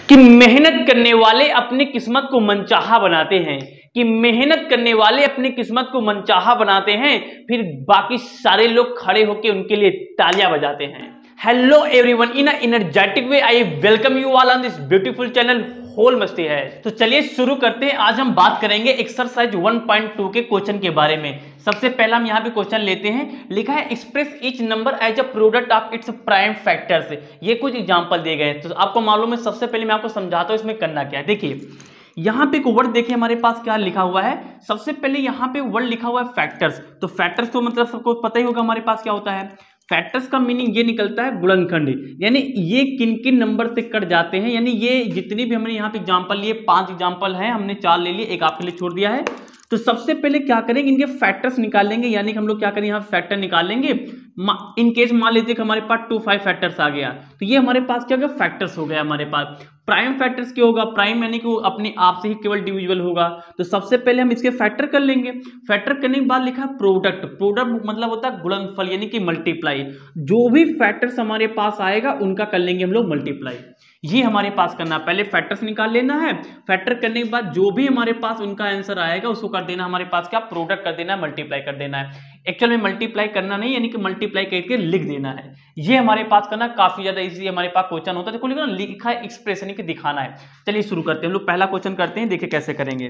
कि मेहनत करने वाले अपनी किस्मत को मनचाहा बनाते हैं, कि मेहनत करने वाले अपनी किस्मत को मनचाहा बनाते हैं, फिर बाकी सारे लोग खड़े होकर उनके लिए तालियां बजाते हैं। Hello everyone, in energetic way I welcome you all on this beautiful channel whole मस्ती है। तो चलिए शुरू करते हैं। आज हम बात करेंगे एक्सरसाइज 1.2 के क्वेश्चन के बारे में। सबसे पहला हम यहाँ पे क्वेश्चन लेते हैं। लिखा है express each number as a product of its prime factors. ये कुछ एग्जांपल दिए गए हैं, तो आपको मालूम है। सबसे पहले मैं आपको समझाता हूँ इसमें करना क्या है। देखिए यहाँ पे एक वर्ड देखिए हमारे पास क्या लिखा हुआ है। सबसे पहले यहाँ पे वर्ड लिखा हुआ है फैक्टर्स। तो फैक्टर्स तो मतलब सबको पता ही होगा हमारे पास क्या होता है। फैक्टर्स का मीनिंग ये निकलता है गुणनखंड, यानी ये किन किन नंबर से कट जाते हैं। यानी ये जितनी भी हमने यहाँ पे एग्जांपल लिए, 5 एग्जांपल हैं, हमने 4 ले लिए, एक आपके लिए छोड़ दिया है। तो सबसे पहले क्या करेंगे, इनके फैक्टर्स निकालेंगे। यानी कि हम लोग क्या करेंगे, यहाँ फैक्टर निकालेंगे। इन केस मान लीजिए कि हमारे पास 2 5 फैक्टर्स आ गया, तो ये हमारे पास क्या हो गया, फैक्टर्स हो गया हमारे पास। प्राइम फैक्टर्स क्या होगा, प्राइम यानी कि वो अपने आप से ही केवल डिविजिबल होगा। तो सबसे पहले हम इसके फैक्टर कर लेंगे। फैक्टर करने के बाद लिखा है प्रोडक्ट। प्रोडक्ट मतलब होता है गुणनफल, यानी कि मल्टीप्लाई। जो भी फैक्टर्स हमारे पास आएगा उनका कर लेंगे हम लोग मल्टीप्लाई। ये हमारे पास करना है। पहले फैक्टर्स निकाल लेना है। फैक्टर करने के बाद जो भी हमारे पास उनका आंसर आएगा उसको कर देना हमारे पास क्या, प्रोडक्ट कर देना है, मल्टीप्लाई कर देना है। एक्चुअल में मल्टीप्लाई करना नहीं, यानी कि मल्टीप्लाई करके लिख देना है। ये हमारे पास करना काफी ज्यादा इजी हमारे पास क्वेश्चन होता है। देखो लिखा लिखा है एक्सप्रेशन की दिखाना है। चलिए शुरू करते हैं। हम लोग पहला क्वेश्चन करते हैं, देखिए कैसे करेंगे।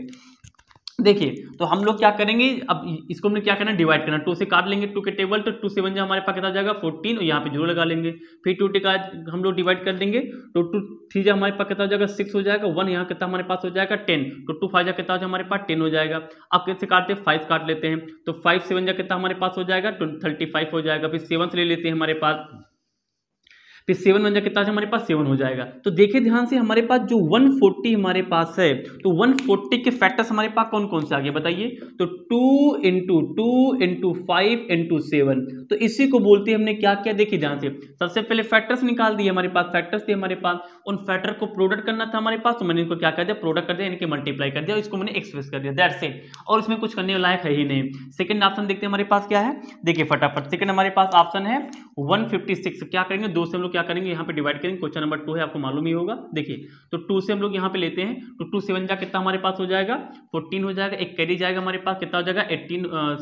देखिए तो हम लोग क्या करेंगे, अब इसको हमने क्या करना, डिवाइड करना। 2 से काट लेंगे 2 के टेबल, तो 2 से 7 हमारे पास कितना जाएगा 14, और यहाँ पे 0 लगा लेंगे। फिर 2 का हम लोग डिवाइड कर देंगे, तो 2 3 हमारे पास कितना हो जाएगा 6 हो जाएगा। 1 यहाँ कितना हमारे पास हो जाएगा 10, तो 2 5 कितना हो जाएगा हमारे पास 10 हो जाएगा। अब कैसे काटते हैं, 5 काट लेते हैं, तो 5 7 कितना हमारे पास हो जाएगा 35 हो जाएगा। फिर 7 से ले लेते हैं हमारे पास, फिर 7 बन जाए कितना हमारे पास 7 हो जाएगा। तो देखिए ध्यान से, हमारे पास जो 140 हमारे पास है, तो 140 के फैक्टर्स हमारे पास कौन कौन से आ गए बताइए। तो 2 × 2 × 5 × 7, तो इसी को बोलते हैं हमने क्या किया। देखिए ध्यान से, सबसे पहले फैक्टर्स निकाल दिए हमारे पास, फैक्टर्स थे हमारे पास, उन फैक्टर को प्रोडक्ट करना था हमारे पास, तो मैंने इनको क्या कर दिया, प्रोडक्ट कर दिया, यानी कि मल्टीप्लाई कर दिया, इसको मैंने एक्सप्रेस कर दिया, दैट्स इट। और इसमें कुछ करने लायक है ही नहीं। सेकंड ऑप्शन देखते हैं हमारे पास क्या है। देखिए फटाफट, सेकंड हमारे पास ऑप्शन है 156। क्या करेंगे, 2 से हम लोग क्या करेंगे, यहाँ पे डिवाइड करेंगे। क्वेश्चन नंबर 2 है, आपको मालूम ही होगा। देखिए तो 2 से हम लोग यहाँ पे लेते हैं, तो 2 7 जा कितना हमारे पास हो जाएगा 14 हो जाएगा। एक कैरी जाएगा हमारे पास, कितना हो जाएगा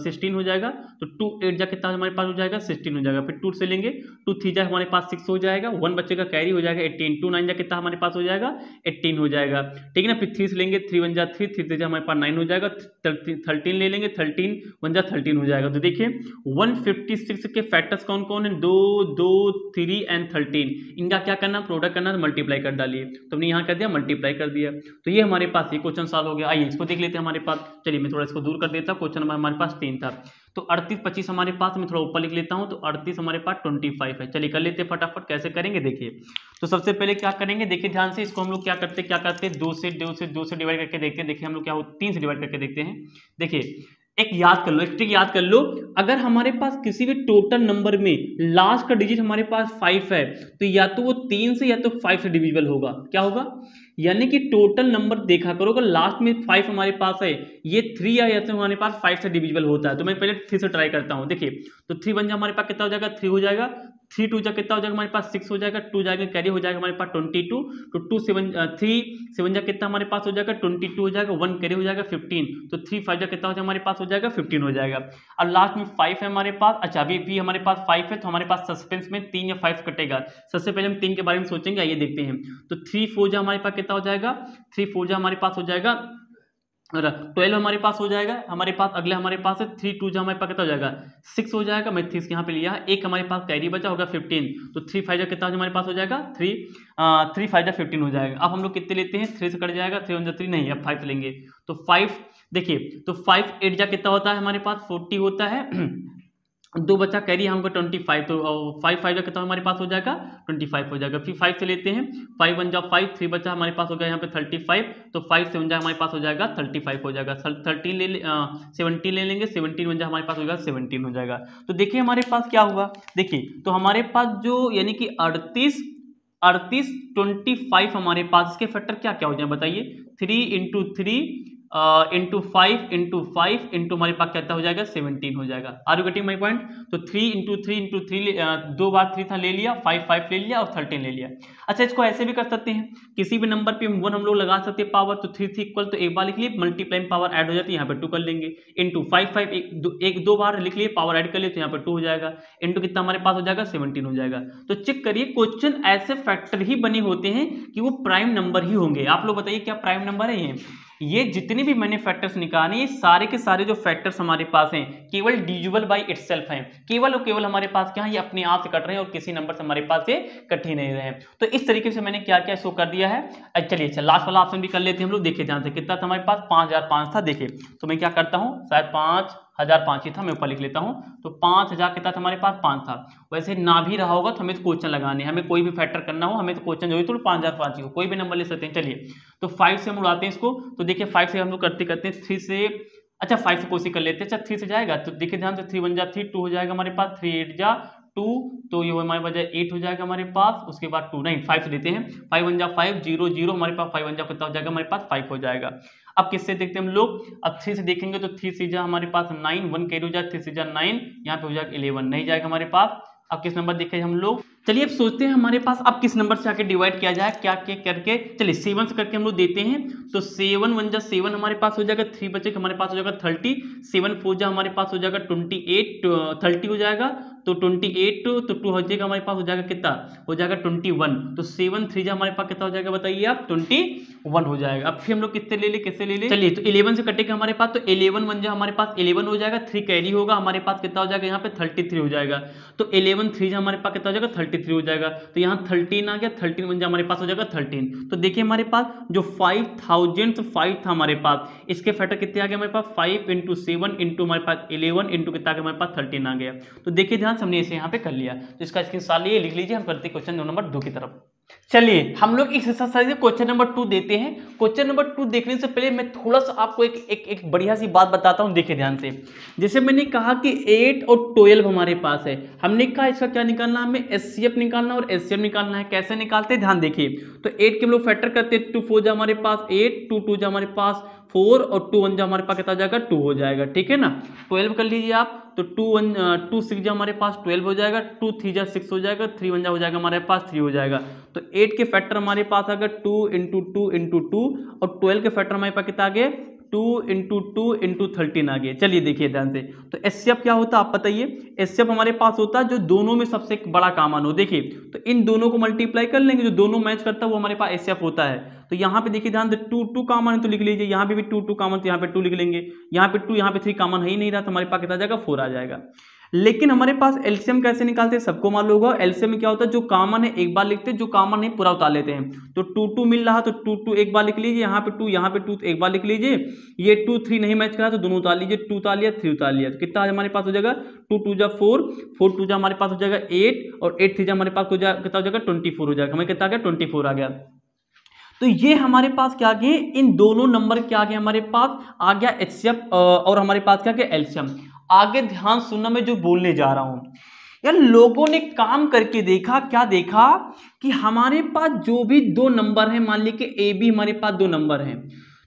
16 हो जाएगा। तो 2 8 जा कितना हमारे पास हो जाएगा 16 हो जाएगा। फिर 2 से लेंगे, 2 3 जा हमारे पास 6 हो जाएगा। 1 बच्चे का कैरी हो जाएगा 18। 2 9 जा कितना हमारे पास हो जाएगा 18 हो जाएगा, ठीक है ना। फिर 3 से लेंगे, 3 1 जा 3, 3 3 जा हमारे पास 9 हो जाएगा। 13 ले लेंगे, 13 1 जा 13 हो जाएगा। तो देखिए 156 के फैक्टर्स कौन कौन है, 2 2 3 एंड 13। इनका क्या करना, प्रोडक्ट करना, तो मल्टीप्लाई कर डालिए। तो हमने यहाँ कर दिया, मल्टीप्लाई कर दिया। तो ये हमारे पास ये क्वेश्चन सॉल्व हो गया। आइए इसको देख लेते हैं हमारे पास। चलिए मैं थोड़ा इसको दूर कर देता हूँ। क्वेश्चन नंबर हमारे पास 3 था, तो 38 25 हमारे पास, मैं थोड़ा ऊपर लिख लेता हूँ। तो 38 हमारे पास 25 है। चलिए कर लेते हैं फटाफट। कैसे करेंगे देखिए, तो सबसे पहले क्या करेंगे, देखिए ध्यान से, इसको हम लोग क्या करते हैं 2 से डिवाइड करके देखते हैं। देखिए हम लोग क्या हो 3 से डिवाइड करके देखते हैं। देखिए एक याद कर लो, एक ट्रिक याद कर लो। अगर हमारे पास किसी भी टोटल नंबर में लास्ट का डिजिट हमारे पास 5 है, तो या तो वो 3 से या तो 5 से डिविजिबल होगा। क्या होगा, यानी कि टोटल नंबर देखा करो, अगर लास्ट में 5 हमारे पास है, ये 3 या तो हमारे पास 5 से डिविजिबल होता है। तो मैं पहले 3 से ट्राई करता हूँ। देखिए तो 3 1 जा हमारे पास कितना हो जाएगा 3 हो जाएगा। 3 2 जा कितना हो जाएगा हमारे पास 6 हो जाएगा। 2 जाएगा कैरी हो जाएगा हमारे पास 22। तो 3 7 जा कितना हमारे पास हो जाएगा 22 हो जाएगा। 1 कैरी हो जाएगा 15। तो 3 5 जा कितना हो जाएगा हमारे पास हो जाएगा 15 हो जाएगा। अब लास्ट में 5 है हमारे पास। अच्छा अभी हमारे पास 5 है, तो हमारे पास सस्पेंस में 3 या 5 कटेगा। सबसे पहले हम 3 के बारे में सोचेंगे, आइए देखते हैं। तो 3 4 जा हमारे पास कितना हो जाएगा 3 4 जा हमारे पास हो जाएगा 12 हमारे पास हो जाएगा। हमारे पास अगले हमारे पास है 3 2 जा हमारे पास कितना हो जाएगा 6 हो जाएगा। मैं 3 यहाँ पे लिया है, एक हमारे पास कैरी बचा होगा 15। तो 3 5 जा कितना हमारे पास हो जाएगा 3 5 जा 15 हो जाएगा। अब हम लोग कितने लेते हैं, 3 से कट जाएगा, 3 1 जा 3 नहीं, अब 5 लेंगे। तो 5 देखिए, तो 5 8 जा कितना होता है हमारे पास 40 होता है। 2 बच्चा कैरी हमको 25, तो 5 5 जा कितना हमारे पास हो जाएगा 25 हो जाएगा। फिर 5 से लेते हैं, 5 1 जा 5, 3 बच्चा हमारे पास हो गया यहाँ पे 35। तो 5 7 जा हमारे पास हो जाएगा 35 हो जाएगा। 17 ले लेंगे, 17 1 जा हमारे पास हो जाएगा 17 हो जाएगा। तो देखिए हमारे पास क्या हुआ, देखिए तो हमारे पास जो यानी कि 38 25 हमारे पास, इसके फैक्टर क्या क्या हो जाए बताइए। 3 × 3 इंटू 5 इंटू हमारे पास क्या हो जाएगा 17 हो जाएगा। Are you getting my point? तो 3 इंटू थ्री दो बार 3 था ले लिया, 5 ले लिया और 13 ले लिया। अच्छा इसको ऐसे भी कर सकते हैं, किसी भी नंबर पे 1 हम लोग लगा सकते हैं पावर, तो 3 इक्वल तो एक बार लिख लिए, मल्टीप्लाइंग पावर ऐड हो जाती है, यहाँ पे 2 कर लेंगे, इंटू 5 एक दो बार लिख लिए, पावर ऐड कर लिए तो यहाँ पे 2 हो जाएगा, इंटू कितना हमारे पास हो जाएगा 17 हो जाएगा। तो चेक करिए क्वेश्चन ऐसे फैक्टर ही बने होते हैं कि वो प्राइम नंबर ही होंगे। आप लोग बताइए क्या प्राइम नंबर है ये जितने भी मैंने फैक्टर्स निकाले ये सारे के सारे जो फैक्टर्स हमारे पास हैं केवल डिविजिबल बाय इटसेल्फ हैं, केवल और केवल हमारे पास क्या है ये अपने आप से कट रहे हैं और किसी नंबर से हमारे पास ये कट ही नहीं रहे हैं। तो इस तरीके से मैंने क्या क्या शो कर दिया है। चलिए अच्छा लास्ट वाला ऑप्शन भी कर लेते हैं हम लोग, देखिए ध्यान से कितना था हमारे पास 5005 था। देखिए तो मैं क्या करता हूँ, शायद 5005 ही था, मैं ऊपर लिख लेता हूँ, तो 5000 कितना था हमारे पास 5 था। वैसे ना भी रहा होगा तो हमें क्वेश्चन लगाने, हमें कोई भी फैक्टर करना हो हमें तो क्वेश्चन जो है तो 5005 ही हो, कोई भी नंबर ले सकते हैं। चलिए तो 5 से हम उड़ाते हैं इसको, तो देखिए 5 से हम लोग करते करते 3 से, अच्छा 5 से कोशिश कर लेते हैं, अच्छा 3 से जाएगा तो देखिए ध्यान से 3 1 जा 3 2 हो जाएगा हमारे पास, 3 8 जा 2 तो ये हमारे पास 8 हो जाएगा हमारे पास, उसके बाद 2 नहीं 5 से लेते हैं, 5 1 जा 5 0 0 हमारे पास 5 1 जा कितना हो जाएगा हमारे पास 5 हो जाएगा। अब किससे देखते हैं हम लोग, अब 3 से देखेंगे तो 3 से जा हमारे पास 9 1 कैरी हो जाए, 3 से जा 9 यहाँ पे हो जाएगा 11 नहीं जाएगा हमारे पास। अब किस नंबर देखें हम लोग, चलिए अब सोचते हैं हमारे पास अब किस नंबर से आके डिवाइड किया जाए, क्या क्या करके, चलिए 7 से करके हम लोग देते हैं, तो 7 1 जा 7 हमारे पास हो जाएगा, 3 बचे हमारे पास हो जाएगा 30, 7 4 जा हमारे पास हो जाएगा 28 30 हो जाएगा, तो 28 तो 2 हो जाएगा हमारे पास हो जाएगा कितना हो जाएगा 21, तो 7 3 जा हमारे पास कितना हो जाएगा बताइए आप 21 हो जाएगा। अब फिर हम लोग कितने ले ले किससे ले ले, चलिए तो 11 से कटेगा हमारे पास, तो 11 1 जा हमारे पास 11 हो जाएगा, 3 कैरी होगा हमारे पास कितना हो जाएगा यहाँ पे 33 हो जाएगा, तो 11 3 जा हमारे पास कितना हो जाएगा 33 हो जाएगा, तो यहाँ 13 आ गया, 13 1 जा हमारे पास हो जाएगा 13। तो देखिए हमारे पास जो 5005 था हमारे पास, इसके फैक्टर कितने आ गए हमारे पास 5 इंटू 7 इंटू हमारे पास 11 इंटू कितना आ गया हमारे पास 13 आ गया। तो देखिए ध्यान हमने इसे यहाँ पे कर लिया, तो इसका स्क्रीनशॉट लिए लिख लीजिए, हम करते क्वेश्चन नंबर 2 की तरफ। चलिए हम लोग इस एक्सरसाइज में क्वेश्चन नंबर 2 देते हैं। क्वेश्चन नंबर 2 देखने से पहले मैं थोड़ा सा आपको एक बढ़िया सी बात बताता हूं, देखिए ध्यान से। जैसे मैंने कहा कि 8 और 12 हमारे पास है, हमने कहा इसका क्या निकालना, हमें एचसीएफ निकालना और एचसीएम निकालना है। कैसे निकालते हैं ध्यान देखिए, तो 8 के हम लोग फैक्टर करते हैं, 2 4 जा हमारे पास 8, 2 2 जा हमारे पास 4 और 2 1 जा हमारे पास कितना जाएगा 2 हो जाएगा, ठीक है ना। 12 कर लीजिए आप, तो 2 6 जा हमारे पास 12 हो जाएगा, 2 3 जा 6 हो जाएगा, 3 1 जा हो जाएगा हमारे पास 3 हो जाएगा। तो 8 के फैक्टर हमारे पास आ गए 2 इंटू 2 इंटू 2 और 12 के फैक्टर हमारे पास कितना आ गए 2 इंटू 2 इंटू 13 आ गए। चलिए देखिए ध्यान से, तो एचसीएफ क्या होता है आप बताइए, एचसीएफ हमारे पास होता है जो दोनों में सबसे बड़ा कॉमन हो। देखिए तो इन दोनों को मल्टीप्लाई कर लेंगे, जो दोनों मैच करता है वो हमारे पास एचसीएफ होता है। तो यहाँ पे देखिए ध्यान से 2 2 कॉमन है तो लिख लीजिए, यहाँ पे भी 2 2 कॉमन तो यहाँ पे 2 लिख लेंगे, यहाँ पे 2 यहाँ पे 3 कॉमन है ही नहीं रहा, तो हमारे पास कितना जाएगा 4 आ जाएगा। लेकिन हमारे पास एलसीएम कैसे निकालते हैं सबको मालूम होगा। एलसीएम में क्या होता है, जो कॉमन है एक बार लिखते हैं, जो कॉमन नहीं पूरा उतार लेते हैं। तो 2 2 मिल रहा तो 2 2 एक बार लिख लीजिए, यहाँ पे 2 यहाँ पे 2 एक बार लिख लीजिए, ये 2 3 नहीं मैच करा तो दोनों उतार लीजिए, 2 उतार लिया 3 उतार लिया, तो कितना हमारे पास हो जाएगा 2 2 जा 4 4 2 जा हमारे पास हो जाएगा 8 और 8 3 जा हमारे पास कितना हो जाएगा 24 हो जाएगा। हमें कितना आ गया 24 आ गया। तो ये हमारे पास क्या आ गए, इन दोनों नंबर क्या आ गए हमारे पास आ गया एचसीएफ और हमारे पास क्या गया एलसीएम। आगे ध्यान सुनना मैं जो बोलने जा रहा हूं यार, लोगों ने काम करके देखा, क्या देखा कि हमारे पास जो भी दो नंबर हैं, मान लीजिए कि ए बी हमारे पास दो नंबर हैं,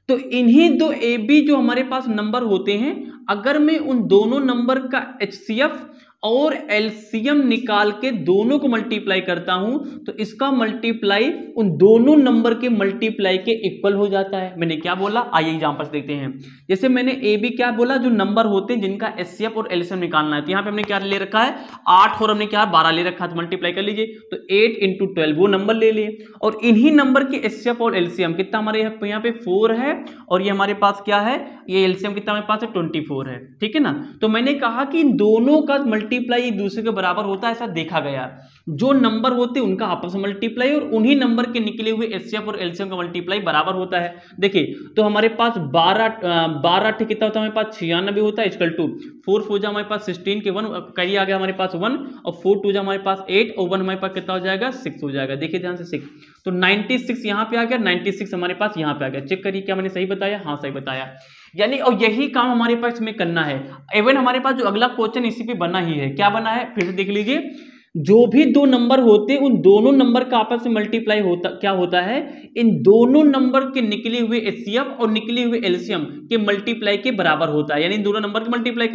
तो इन्हीं दो ए बी जो हमारे पास नंबर होते हैं, अगर मैं उन दोनों नंबर का एचसीएफ और एलसीएम निकाल के दोनों को मल्टीप्लाई करता हूं तो इसका मल्टीप्लाई उन दोनों नंबर के मल्टीप्लाई के इक्वल हो जाता है। मैंने क्या बोला, आइए एग्जांपल से देखते हैं। जैसे मैंने ए बी क्या बोला, जो नंबर होते हैं जिनका एचसीएफ और एलसीएम निकालना है, तो यहां पे हमने क्या ले रखा है 8 और हमने क्या 12 ले रखा है, तो मल्टीप्लाई कर लीजिए, तो 8 इंटू 12 वो नंबर ले लिए, और इन्हीं नंबर के एचसीएफ और एलसीएम कितना हमारे यहाँ पे 4 है और ये हमारे पास क्या है, ये एलसीएम कितना हमारे पास है 24 है, ठीक है ना। तो मैंने कहा कि इन दोनों का मल्टीप्लाई एक दूसरे के बराबर होता है, ऐसा देखा गया। जो नंबर होते हैं उनका आपस में मल्टीप्लाई और उन्हीं नंबर के निकले हुए एचसीएफ और एलसीएम का मल्टीप्लाई बराबर होता है। देखिए तो हमारे पास 12 कितना होता है हमारे पास 96 होता है, इक्वल टू 4 4 जा हमारे पास 16 के 1 करिए आ गया हमारे पास 1 और 4 2 जा हमारे पास 8 और 1 हमारे पास कितना हो जाएगा 6 हो जाएगा। देखिए ध्यान से 6, तो 96 यहाँ पे आ गया, 96 हमारे पास यहाँ पे आ गया। चेक करिए क्या मैंने सही बताया, हाँ सही बताया। यानी और यही काम हमारे पास में करना है। इवन हमारे पास जो अगला क्वेश्चन इसी पे बना ही है, क्या बना है फिर से देख लीजिए। जो भी दो नंबर होते हैं उन दोनों नंबर का आपस में मल्टीप्लाई होता क्या होता है, इन दोनों नंबर के निकले हुए एचसीएफ और निकले हुए एलसीएम के मल्टीप्लाई के बराबर होता है। यानी इन दोनों नंबर के मल्टीप्लाई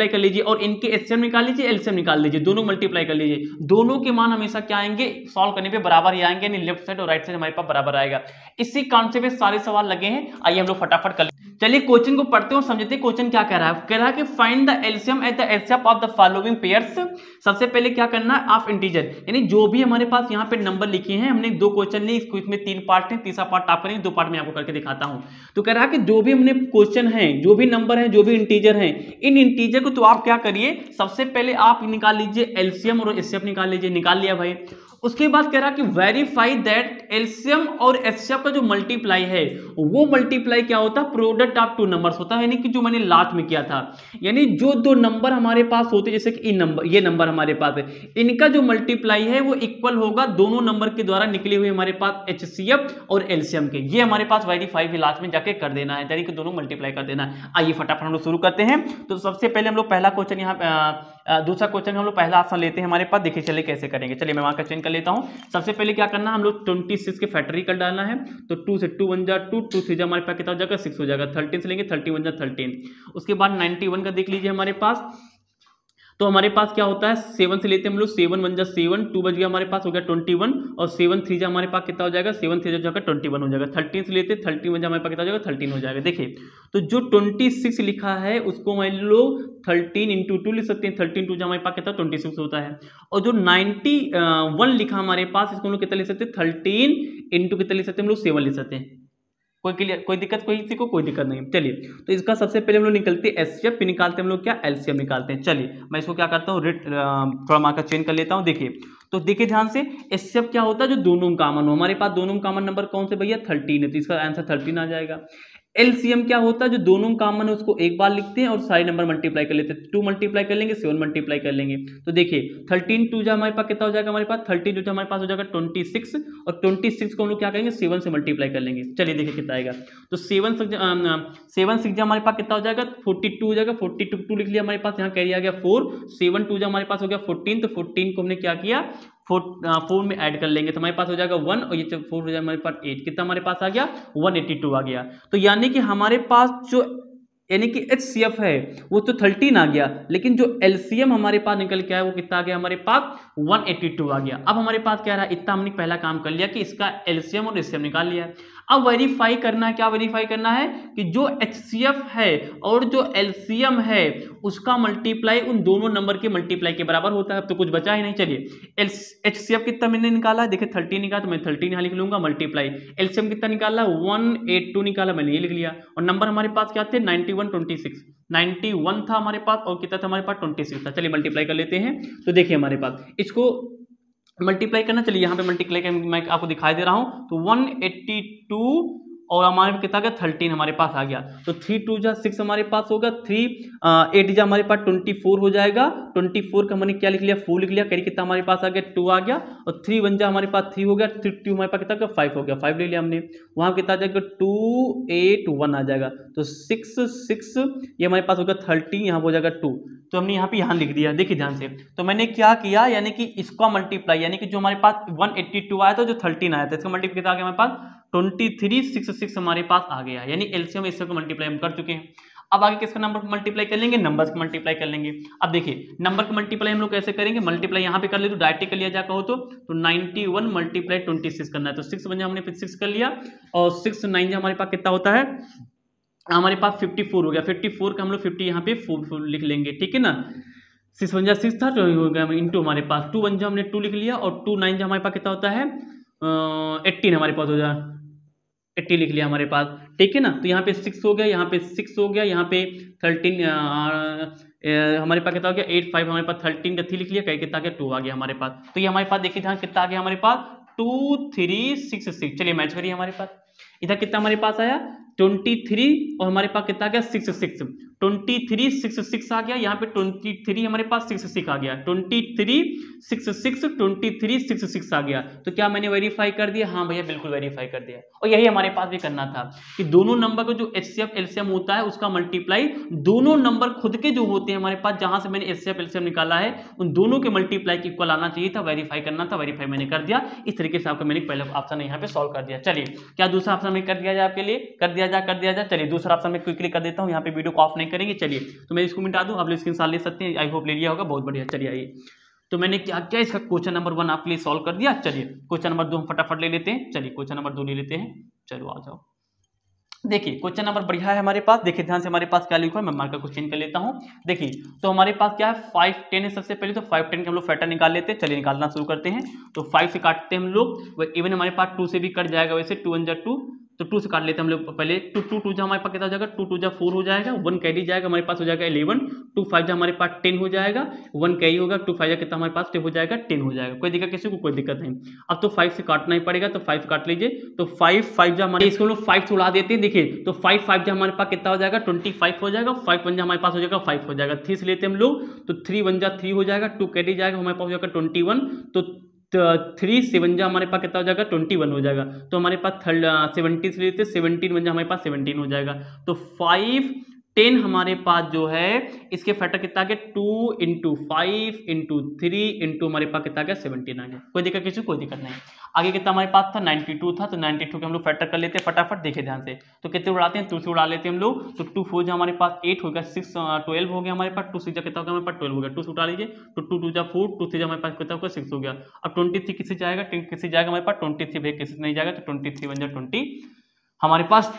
कर लीजिए और इनके एचसीएफ निकाल लीजिए, एलसीएम निकाल लीजिए, दोनों मल्टीप्लाई कर लीजिए, दोनों के मान हमेशा क्या आएंगे, सॉल्व करने पे बराबर ही आएंगे, यानी लेफ्ट साइड और राइट साइड हमारे पास बराबर आएगा। इसी कॉन्सेप्ट पे सारे सवाल लगे हैं, आइए हम लोग फटाफट कर चलिए क्वेश्चन को पढ़ते हैं और समझते हैं क्वेश्चन क्या कह रहा है। कह रहा है कि find the LCM at the HCF of the following pairs. सबसे पहले क्या करना है, ऑफ इंटीजर, यानी जो भी हमारे पास यहाँ पे नंबर लिखे हैं, हमने दो क्वेश्चन लिए, इसको इसमें 3 पार्ट हैं, तीसरा पार्ट आप करेंगे, 2 पार्ट में आपको करके दिखाता हूं। तो कह रहा है कि जो भी हमने क्वेश्चन है, जो भी नंबर है, जो भी इंटीजर है, इन इंटीजर को तो आप क्या करिए, सबसे पहले आप निकाल लीजिए एलसीएम और एचसीएफ निकाल लीजिए। निकाल लिया भाई, उसके बाद कह रहा कि वेरीफाई दैट एलसीएम और एचसीएफ का जो मल्टीप्लाई है वो मल्टीप्लाई क्या होता है, प्रोडक्ट ऑफ 2 नंबर्स होता है, यानी कि जो मैंने लास्ट में किया था, यानी जो दो नंबर हमारे पास होते, जैसे कि ये नंबर हमारे पास है, इनका जो मल्टीप्लाई है वो इक्वल होगा दोनों नंबर के द्वारा निकले हुए हमारे पास एचसीएफ और एलसीएम के। ये हमारे पास वेरीफाई भी लास्ट में जाके कर देना है, यानी कि दोनों मल्टीप्लाई कर देना है। आइए फटाफट हम लोग शुरू करते हैं। तो सबसे पहले हम लोग पहला क्वेश्चन यहाँ दूसरा क्वेश्चन हम लोग पहला ऑप्शन लेते हैं हमारे पास, देखिए चलिए कैसे करेंगे। चलिए मैं वहां का चेंज कर लेता हूं। सबसे पहले क्या करना है, हम लोग 26 के फैक्टरी कर डालना है। तो 2 से 2 1 जा 2, 2 3 जा हमारे पास कितना हो जाएगा 6 हो जाएगा। 13 से लेंगे, 30 1 जा 13। उसके बाद 91 का देख लीजिए हमारे पास, तो हमारे पास क्या होता है, 7 से लेते हैं हम लोग, 7 1 जा 7, 2 बच गया हमारे पास, हो गया 21, और 7 3 जा हमारे पास कितना हो जाएगा, 7 3 जा 21 हो जाएगा। 13 से लेते हैं, 13 1 जा हमारे पास कितना हो जाएगा, 13 हो जाएगा। देखिए तो जो 26 लिखा है उसको मान लो 13 × 2 लिख सकते हैं, 13 2 जा हमारे पास कितना 26 होता है। और जो 91 लिखा हमारे पास, इसको हम लोग कितना लिख सकते हैं, 13 × कितना लिख सकते हैं हम लोग, 7 लिख सकते हैं। कोई क्लियर, कोई दिक्कत, किसी को कोई दिक्कत नहीं। चलिए तो इसका सबसे पहले हम लोग निकलते हैं एचसीएफ, फिर निकालते हैं हम लोग क्या, एलसीएम निकालते हैं। चलिए मैं इसको क्या करता हूँ, थोड़ा मार्कर चेंज कर लेता हूँ। देखिए तो देखिए ध्यान से, एचसीएफ क्या होता है, जो दोनों कॉमन हो, हमारे पास दोनों कॉमन नंबर कौन से भैया, 13 है, तो इसका आंसर 13 आ जाएगा। एलसीएम क्या होता है, जो दोनों कॉमन है उसको एक बार लिखते हैं और सारे नंबर मल्टीप्लाई कर लेते हैं। 2 मल्टीप्लाई कर लेंगे, 7 मल्टीप्लाई कर लेंगे। तो देखिए 13 2 जा हमारे पास कितना हो जाएगा, हमारे पास 13 जो हमारे पास हो जाएगा 26, और 26 को हम लोग क्या करेंगे, 7 से मल्टीप्लाई कर लेंगे। चलिए देखिए कितना आएगा, तो 7 6 जा हमारे पास कितना हो जाएगा, 42 हो जाएगा। 42 लिख लिया हमारे पास, यहाँ कैरी आ गया 4, 7 2 जा हमारे पास हो गया 14, तो 14 को हमने क्या किया, 4 में ऐड कर लेंगे, तो हमारे पास हो जाएगा 1, और ये 4 हो जाएगा हमारे पास 8, कितना हमारे पास आ गया, 182 आ गया। तो यानी कि हमारे पास जो यानी कि एचसीएफ है वो तो 13 आ गया, लेकिन जो एलसीएम हमारे पास निकल के आया वो कितना आ गया, हमारे पास 182 आ गया। अब हमारे पास क्या रहा, इतना हमने पहला काम कर लिया कि इसका एलसीएम और एचसीएफ निकाल लिया। अब वेरीफाई करना है, क्या वेरीफाई करना है कि जो एचसीएफ है और जो एलसीएम है उसका मल्टीप्लाई उन दोनों नंबर के मल्टीप्लाई के बराबर होता है। अब तो कुछ बचा ही नहीं। चलिए एचसीएफ कितना मैंने निकाला है, देखिए 13 निकाला, तो मैं 13 यहाँ लिख लूंगा, मल्टीप्लाई एलसीएम कितना निकाला, 182 निकाला, मैंने ये लिख लिया। और नंबर हमारे पास क्या थे, 91 26, 91 था हमारे पास, और कितना था हमारे पास 26 था। चलिए मल्टीप्लाई कर लेते हैं। तो देखिए हमारे पास इसको मल्टीप्लाई करना, चलिए यहाँ पे मल्टीप्लाई कर मैं आपको दिखाई दे रहा हूँ। तो 182 और हमारे पास कितना गया, 13 हमारे पास आ गया। तो 3 2 जा 6 हमारे पास होगा, 3 8 जा हमारे पास 24 हो जाएगा। 24 का मैंने क्या लिख लिया, 4 लिख लिया, करीब कितना हमारे पास आ गया, 2 आ गया। और 3 1 जा हमारे पास 3 हो गया, 3 2 हमारे पास कितना गया, 5 हो गया, 5 ले लिया हमने। वहाँ कितना आ जाएगा, 2 8 1 आ जाएगा। तो 6 6 ये हमारे पास होगा 30, यहाँ हो जाएगा 2, तो हमने यहाँ पे यहाँ लिख दिया। देखिए ध्यान से, तो मैंने क्या किया, यानी कि इसका मल्टीप्लाई, यानी कि जो हमारे पास 182 आया था, जो 13 आया था, इसका मल्टीप्लाई कितना आ गया हमारे पास, 2366 हमारे पास आ गया। यानी एलसीएम एचसीएफ को मल्टीप्लाई हम कर चुके हैं। अब आगे किसका नंबर मल्टीप्लाई कर लेंगे, नंबर्स को मल्टीप्लाई कर लेंगे। अब देखिए नंबर को मल्टीप्लाई हम लोग कैसे करेंगे, मल्टीप्लाई यहाँ पे कर ले तो डायरेक्ट कर लिया जा कहो तो 91 मल्टीप्लाई 26 करना है। तो 6 बन जा हमने 6 कर लिया, और 6 9 जा हमारे पास कितना होता है, हमारे पास 54 हो गया। 54 का हम लोग 50 यहाँ पे 4 लिख लेंगे, ठीक है ना। 6 1 जा 6 था, तो हो गया इंटू हमारे पास 2 1 जा हमने 2 लिख लिया, और 2 9 जा हमारे पास कितना होता है 18 हमारे पास हो जाए, 80 लिख लिया हमारे पास, ठीक है ना। तो यहाँ पे 6 हो गया, यहाँ पे 6 हो गया, यहाँ पे 13 हमारे पास कितना हो गया 8 5 हमारे पास 13 का 3 लिख लिया, कहीं कितना आ गया 2 आ गया हमारे पास। तो ये हमारे पास देखिए ध्यान कितना आ गया हमारे पास 2366। चलिए मैच करिए हमारे पास, इधर कितना हमारे पास आया 23 और हमारे पास कितना आ गया 66, 23 66 आ गया, यहाँ पे 23 हमारे पास 66 आ गया, 23 66 23 66 आ गया। तो क्या मैंने वेरीफाई कर दिया? हाँ भैया बिल्कुल वेरीफाई कर दिया। और यही हमारे पास भी करना था कि दोनों नंबर का जो एचसीएफ एलसीएम होता है उसका मल्टीप्लाई दोनों नंबर खुद के जो होते हैं हमारे पास, जहां से मैंने एचसीएफ एलसीएम निकाला है उन दोनों के मल्टीप्लाई के इक्वल आना चाहिए था, वेरीफाई करना था, वेरीफाई मैंने कर दिया। इस तरीके से आपका मैंने पहला ऑप्शन यहाँ पे सॉल्व कर दिया। चलिए क्या दूसरा ऑप्शन में कर दिया जाए आपके लिए? कर दिया जाए। चलिए दूसरा ऑप्शन में क्विकली कर देता हूँ, यहाँ पे वीडियो को ऑफ नहीं करेंगे। चलिए तो मैं इसको मिटा दूं, आप लोग स्क्रीनशॉट ले सकते हैं, आई होप ले लिया होगा, बहुत बढ़िया। चलिए आइए, तो मैंने क्या क्या इसका क्वेश्चन नंबर 1 आपके लिए सॉल्व कर दिया। चलिए क्वेश्चन नंबर 2 हम फटाफट ले लेते हैं। चलिए क्वेश्चन नंबर 2 ले लेते हैं, चलो आ जाओ। देखिए क्वेश्चन नंबर बढ़िया है हमारे पास, देखिए ध्यान से हमारे पास क्या लिखा है, मैं मार्कर को चेंज कर लेता हूं। देखिए तो हमारे पास क्या है 5 10 है। सबसे पहले तो 5 10 के हम लोग फैक्टर निकाल लेते हैं। चलिए निकालना शुरू करते हैं। तो 5 से काटते हैं हम लोग, इवन हमारे पास 2 से भी कट जाएगा, वैसे 2 1 जा 2, तो 2 से काट लेते हैं हम लोग पहले। 2 2 2 जा हमारे पास कितना हो जाएगा, 2 2 जा 4 हो जाएगा, 1 कैरी जाएगा हमारे पास हो जाएगा 11, 2 5 जा हमारे पास 10 हो जाएगा, 1 कैरी होगा, 2 5 जा कितना हमारे पास हो जाएगा 10 हो जाएगा। कोई दिक्कत किसी को? कोई दिक्कत नहीं। अब तो 5 से काटना ही पड़ेगा, तो 5 काट लीजिए। तो 5 5 जा हमारे, इसको लोग 5 से उड़ा देते हैं। देखिए तो 5 5 जा हमारे पास कितना हो जाएगा 25 हो जाएगा, 5 1 जा हमारे पास हो जाएगा 5 हो जाएगा, 3 से लेते हैं हम लोग, तो 3 1 जा 3 हो जाएगा, 2 कैरी जाएगा हमारे पास हो जाएगा 21, तो 3 7 जा हमारे पास कितना हो जाएगा 21 हो जाएगा। तो हमारे पास 70 से लेते 17 1 जा हमारे पास 17 हो जाएगा। तो 5 10 हमारे पास जो है इसके फैक्टर कितना आ गया 2 × 5 × 3 × हमारे पास कितना आ गया 17 आ गया। कोई दिक्कत किसी को? कोई दिक्कत नहीं। आगे कितना हमारे पास था 92 था, तो 92 के हम लोग फैक्टर कर लेते हैं फटाफट। देखिए ध्यान से, तो कितने उड़ाते हैं 2 से उड़ा लेते हैं हम लोग। तो 2 4 जा हमारे पास 8 हो गया, 6 12 हो गया हमारे पास, 2 6 जा कितना हो गया हमारे पास 12 हो गया, 2 से उठा लीजिए। तो 2 2 जा 4, 2 3 जा हमारे पास कितना होगा 6 हो गया। अब 23 किसी जाएगा, किसी जाएगा हमारे पास 23 भाई किसी नहीं जाएगा, तो 23 1 जा 20 हमारे पास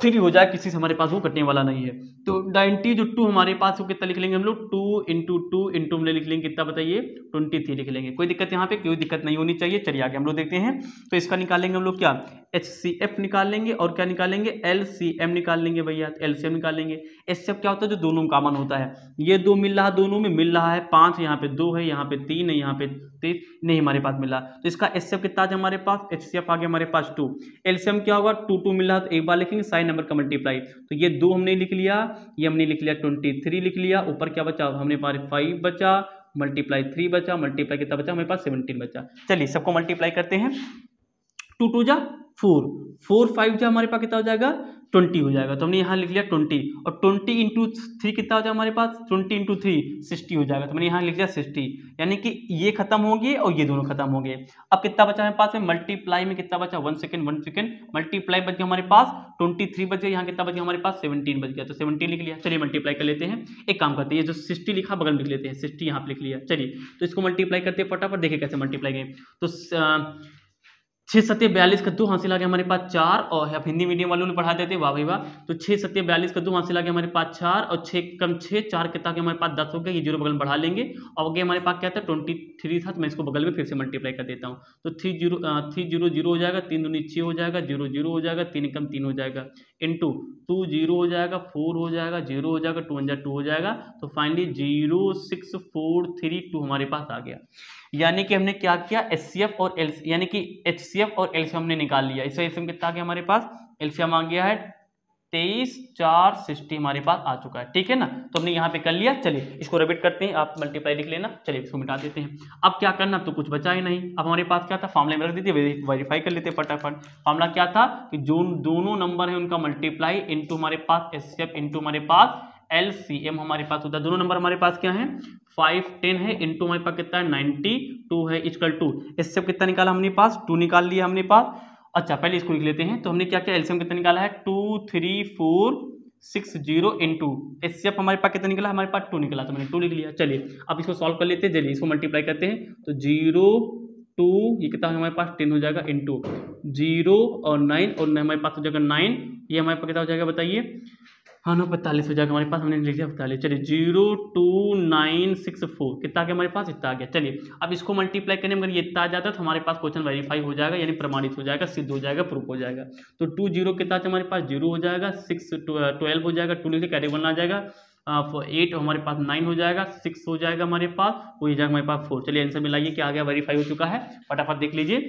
3 हो जाए, किसी से हमारे पास वो कटने वाला नहीं है। तो 90 जो 2 हमारे पास वो कितना लिख लेंगे हम लोग 2 × 2 × हम लिख लेंगे कितना बताइए 23 लिख लेंगे। कोई दिक्कत यहाँ पे? कोई दिक्कत नहीं होनी चाहिए। चलिए आगे हम लोग देखते हैं। तो इसका निकालेंगे हम लोग क्या HCF निकाल लेंगे, और क्या निकालेंगे LCM निकाल लेंगे भैया, LCM निकाल लेंगे। HCF क्या होता है? जो दोनों में कॉमन होता है, ये 2 मिल रहा है, दोनों में मिल रहा है 5, यहाँ पे 2 है, यहाँ पे 3 है, यहाँ पे 3 नहीं हमारे पास मिला। तो इसका HCF कितना है हमारे पास? HCF आ गया हमारे पास 2। LCM क्या होगा 2 2 मिल रहा है, तो एक बार लिखेंगे साइन नंबर का मल्टीप्लाई। तो ये 2 हमने लिख लिया, ये हमने लिख लिया 23 लिख लिया, ऊपर क्या बचा हमने पास 5 बचा, मल्टीप्लाई 3 बचा, मल्टीप्लाई कितना बचा हमारे पास 17 बचा। चलिए सबको मल्टीप्लाई करते हैं। 2 2 जा 4, 4 5 जा हमारे पास कितना हो जाएगा 20 हो जाएगा। तो हमने यहाँ लिख लिया 20, और 20 × 3 कितना हो जाएगा हमारे पास 20 × 3 60 हो जाएगा। तो मैंने यहाँ लिख लिया 60, यानी कि ये खत्म हो गए और ये दोनों खत्म हो गए। अब कितना बचा हमारे पास में मल्टीप्लाई में कितना बचा 1 सेकंड मल्टीप्लाई बच गया हमारे पास 23 बच गया, यहाँ कितना बच गया हमारे पास 17 बच गया, तो 17 लिख लिया। चलिए मल्टीप्लाई कर लेते हैं। एक काम करते हैं, ये जो 60 लिखा बगल में लिख लेते हैं, 60 यहाँ पे लिख लिया। चलिए तो इसको मल्टीप्लाई करते हैं फटाफट, देखिए कैसे मल्टीप्लाई करें। तो 6 7 42 का 2 हासिल आ गया हमारे पास 4, और आप हिंदी मीडियम वालों ने पढ़ा देते हैं, वाह भाई वाह। तो 6 7 42 का 2 हासिल आ गया हमारे पास 4, और 6 कम 6 4 कितना गया हमारे पास 10 हो गया, ये 0 बगल में बढ़ा लेंगे। और आगे हमारे पास क्या था 23 था, तो मैं इसको बगल में फिर से मल्टीप्लाई कर देता हूँ। तो 3 0 0 हो जाएगा, 3 दूनी 6 हो जाएगा, 0 0 हो जाएगा, 3 कम 3 हो जाएगा, इंटू 2 0 हो जाएगा, 4 हो जाएगा, 0 हो जाएगा, 2 1 जा 2 हो जाएगा। तो फाइनली 0 6 4 3 2 हमारे पास आ गया। यानी कि हमने क्या किया HCF और LCM, यानी कि HCF और LCM हमने निकाल लिया। इसका LCM कितना आ गया हमारे पास, LCM आ गया है 23 4 60 हमारे पास आ चुका है, ठीक है ना। तो हमने यहाँ पे कर लिया। चलिए इसको रिपीट करते हैं, आप मल्टीप्लाई लिख लेना। चलिए इसको मिटा देते हैं। अब क्या करना, अब तो कुछ बचा ही नहीं। अब हमारे पास क्या था, फॉर्मूला में रख देते, वेरीफाई कर लेते फटाफट। फॉर्मूला क्या था कि जो दोनों नंबर है उनका मल्टीप्लाई इंटू हमारे पास HCF इंटू हमारे पास LCM हमारे पास होता है। दोनों नंबर हमारे पास क्या है 5 10 है, इंटू हमारे पास कितना है 92 है, इक्वल टू HCF कितना निकाला हमने पास 2 निकाल लिया हमने पास। अच्छा पहले इसको लिख लेते हैं। तो हमने क्या किया LCM कितना निकाला है 2 3 4 6 0 इंटू HCF हमारे पास कितना निकला, हमारे पास 2 निकला, तो मैंने 2 लिख लिया। चलिए अब इसको सॉल्व कर लेते हैं। चलिए इसको मल्टीप्लाई करते हैं। तो 0 2 ये कितना हमारे पास 10 हो जाएगा, इंटू 0 और 9 और 9 हमारे पास हो जाएगा 9, ये हमारे पास कितना हो जाएगा बताइए, हाँ 9 45 हो जाएगा हमारे पास, हमने लिख दिया 45। चलिए 0 2 9 6 4 कितना आ गया हमारे पास, इतना आ गया। चलिए अब इसको मल्टीप्लाई करने में अगर ये इतना आ जाता है तो हमारे पास क्वेश्चन वेरीफाई हो जाएगा, यानी प्रमाणित हो जाएगा, सिद्ध हो जाएगा, प्रूफ हो जाएगा। तो 2 0 कितना हमारे पास 0 हो जाएगा, 6 12 हो जाएगा, 2 से कैरी 1 आ जाएगा, 8 हमारे पास 9 हो जाएगा, 6 हो जाएगा हमारे पास, हो जाएगा हमारे पास 4। चलिए आंसर मिलाइए क्या आ गया, वेरीफाई हो चुका है, फटाफट देख लीजिए।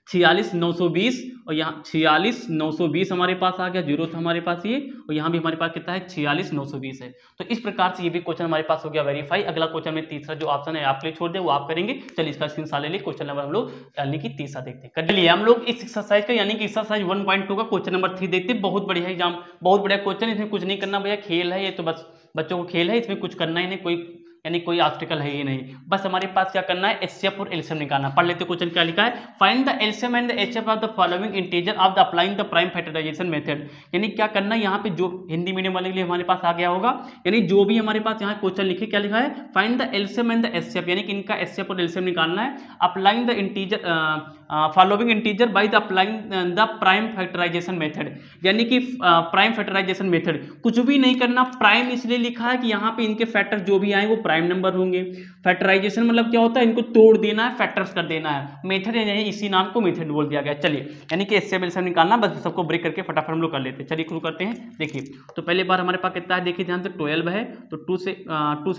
46,920 और यहाँ 46,920 हमारे पास आ गया, जीरो था हमारे पास ये, और यहाँ भी हमारे पास कितना है 46,920 है। तो इस प्रकार से ये भी क्वेश्चन हमारे पास हो गया वेरीफाई। अगला क्वेश्चन में तीसरा जो ऑप्शन है आपके लिए छोड़ दे, वो आप करेंगे। चलिए इसका स्क्रीनशॉट ले लिए, क्वेश्चन नंबर हम लोग यानी कि तीसरा देखते हैं। कर लिए हम लोग इस एक्सरसाइज का, यानी कि एक्सरसाइज 1.2 का क्वेश्चन नंबर 3 देखते हैं। बहुत बढ़िया एग्जाम, बहुत बढ़िया क्वेश्चन, इसमें कुछ नहीं करना भैया, खेल है ये तो, बस बच्चों को खेल है, इसमें कुछ करना ही नहीं, कोई यानी कोई ऑब्स्टिकल है ही नहीं। बस हमारे पास क्या करना है, एचसीएफ और एलसीएम निकालना। पढ़ लेते क्वेश्चन क्या लिखा है, find the LCM and the HCF of the following integer of the applying the prime factorization method. यानी क्या करना है, यहाँ पे जो हिंदी मीडियम वाले के लिए हमारे पास आ गया होगा, यानी जो भी हमारे पास यहाँ क्वेश्चन लिखे, क्या लिखा है, find the LCM and the HCF, यानी कि इनका एचसीएफ और एलसीएम निकालना है। Applying the integer following integer by the applying the prime factorization method, यानी कि प्राइम फैक्टराइजेशन मेथड, कुछ भी नहीं करना। प्राइम इसलिए लिखा है कि यहाँ पे इनके फैक्टर जो भी आए वो प्राइम नंबर होंगे। फैक्टराइजेशन मतलब क्या होता है, इनको तोड़ देना है, फैक्टर्स कर देना है। मेथड यानी इसी नाम को मेथड बोल दिया गया। चलिए यानी कि एचसीएफ एलसीएम निकालना, बस सबको ब्रेक करके फटाफट हम लोग कर लेते हैं। चलिए शुरू करते हैं। देखिए तो पहले बार हमारे पास कितना है, देखिए ध्यान से 12 है, तो 2 से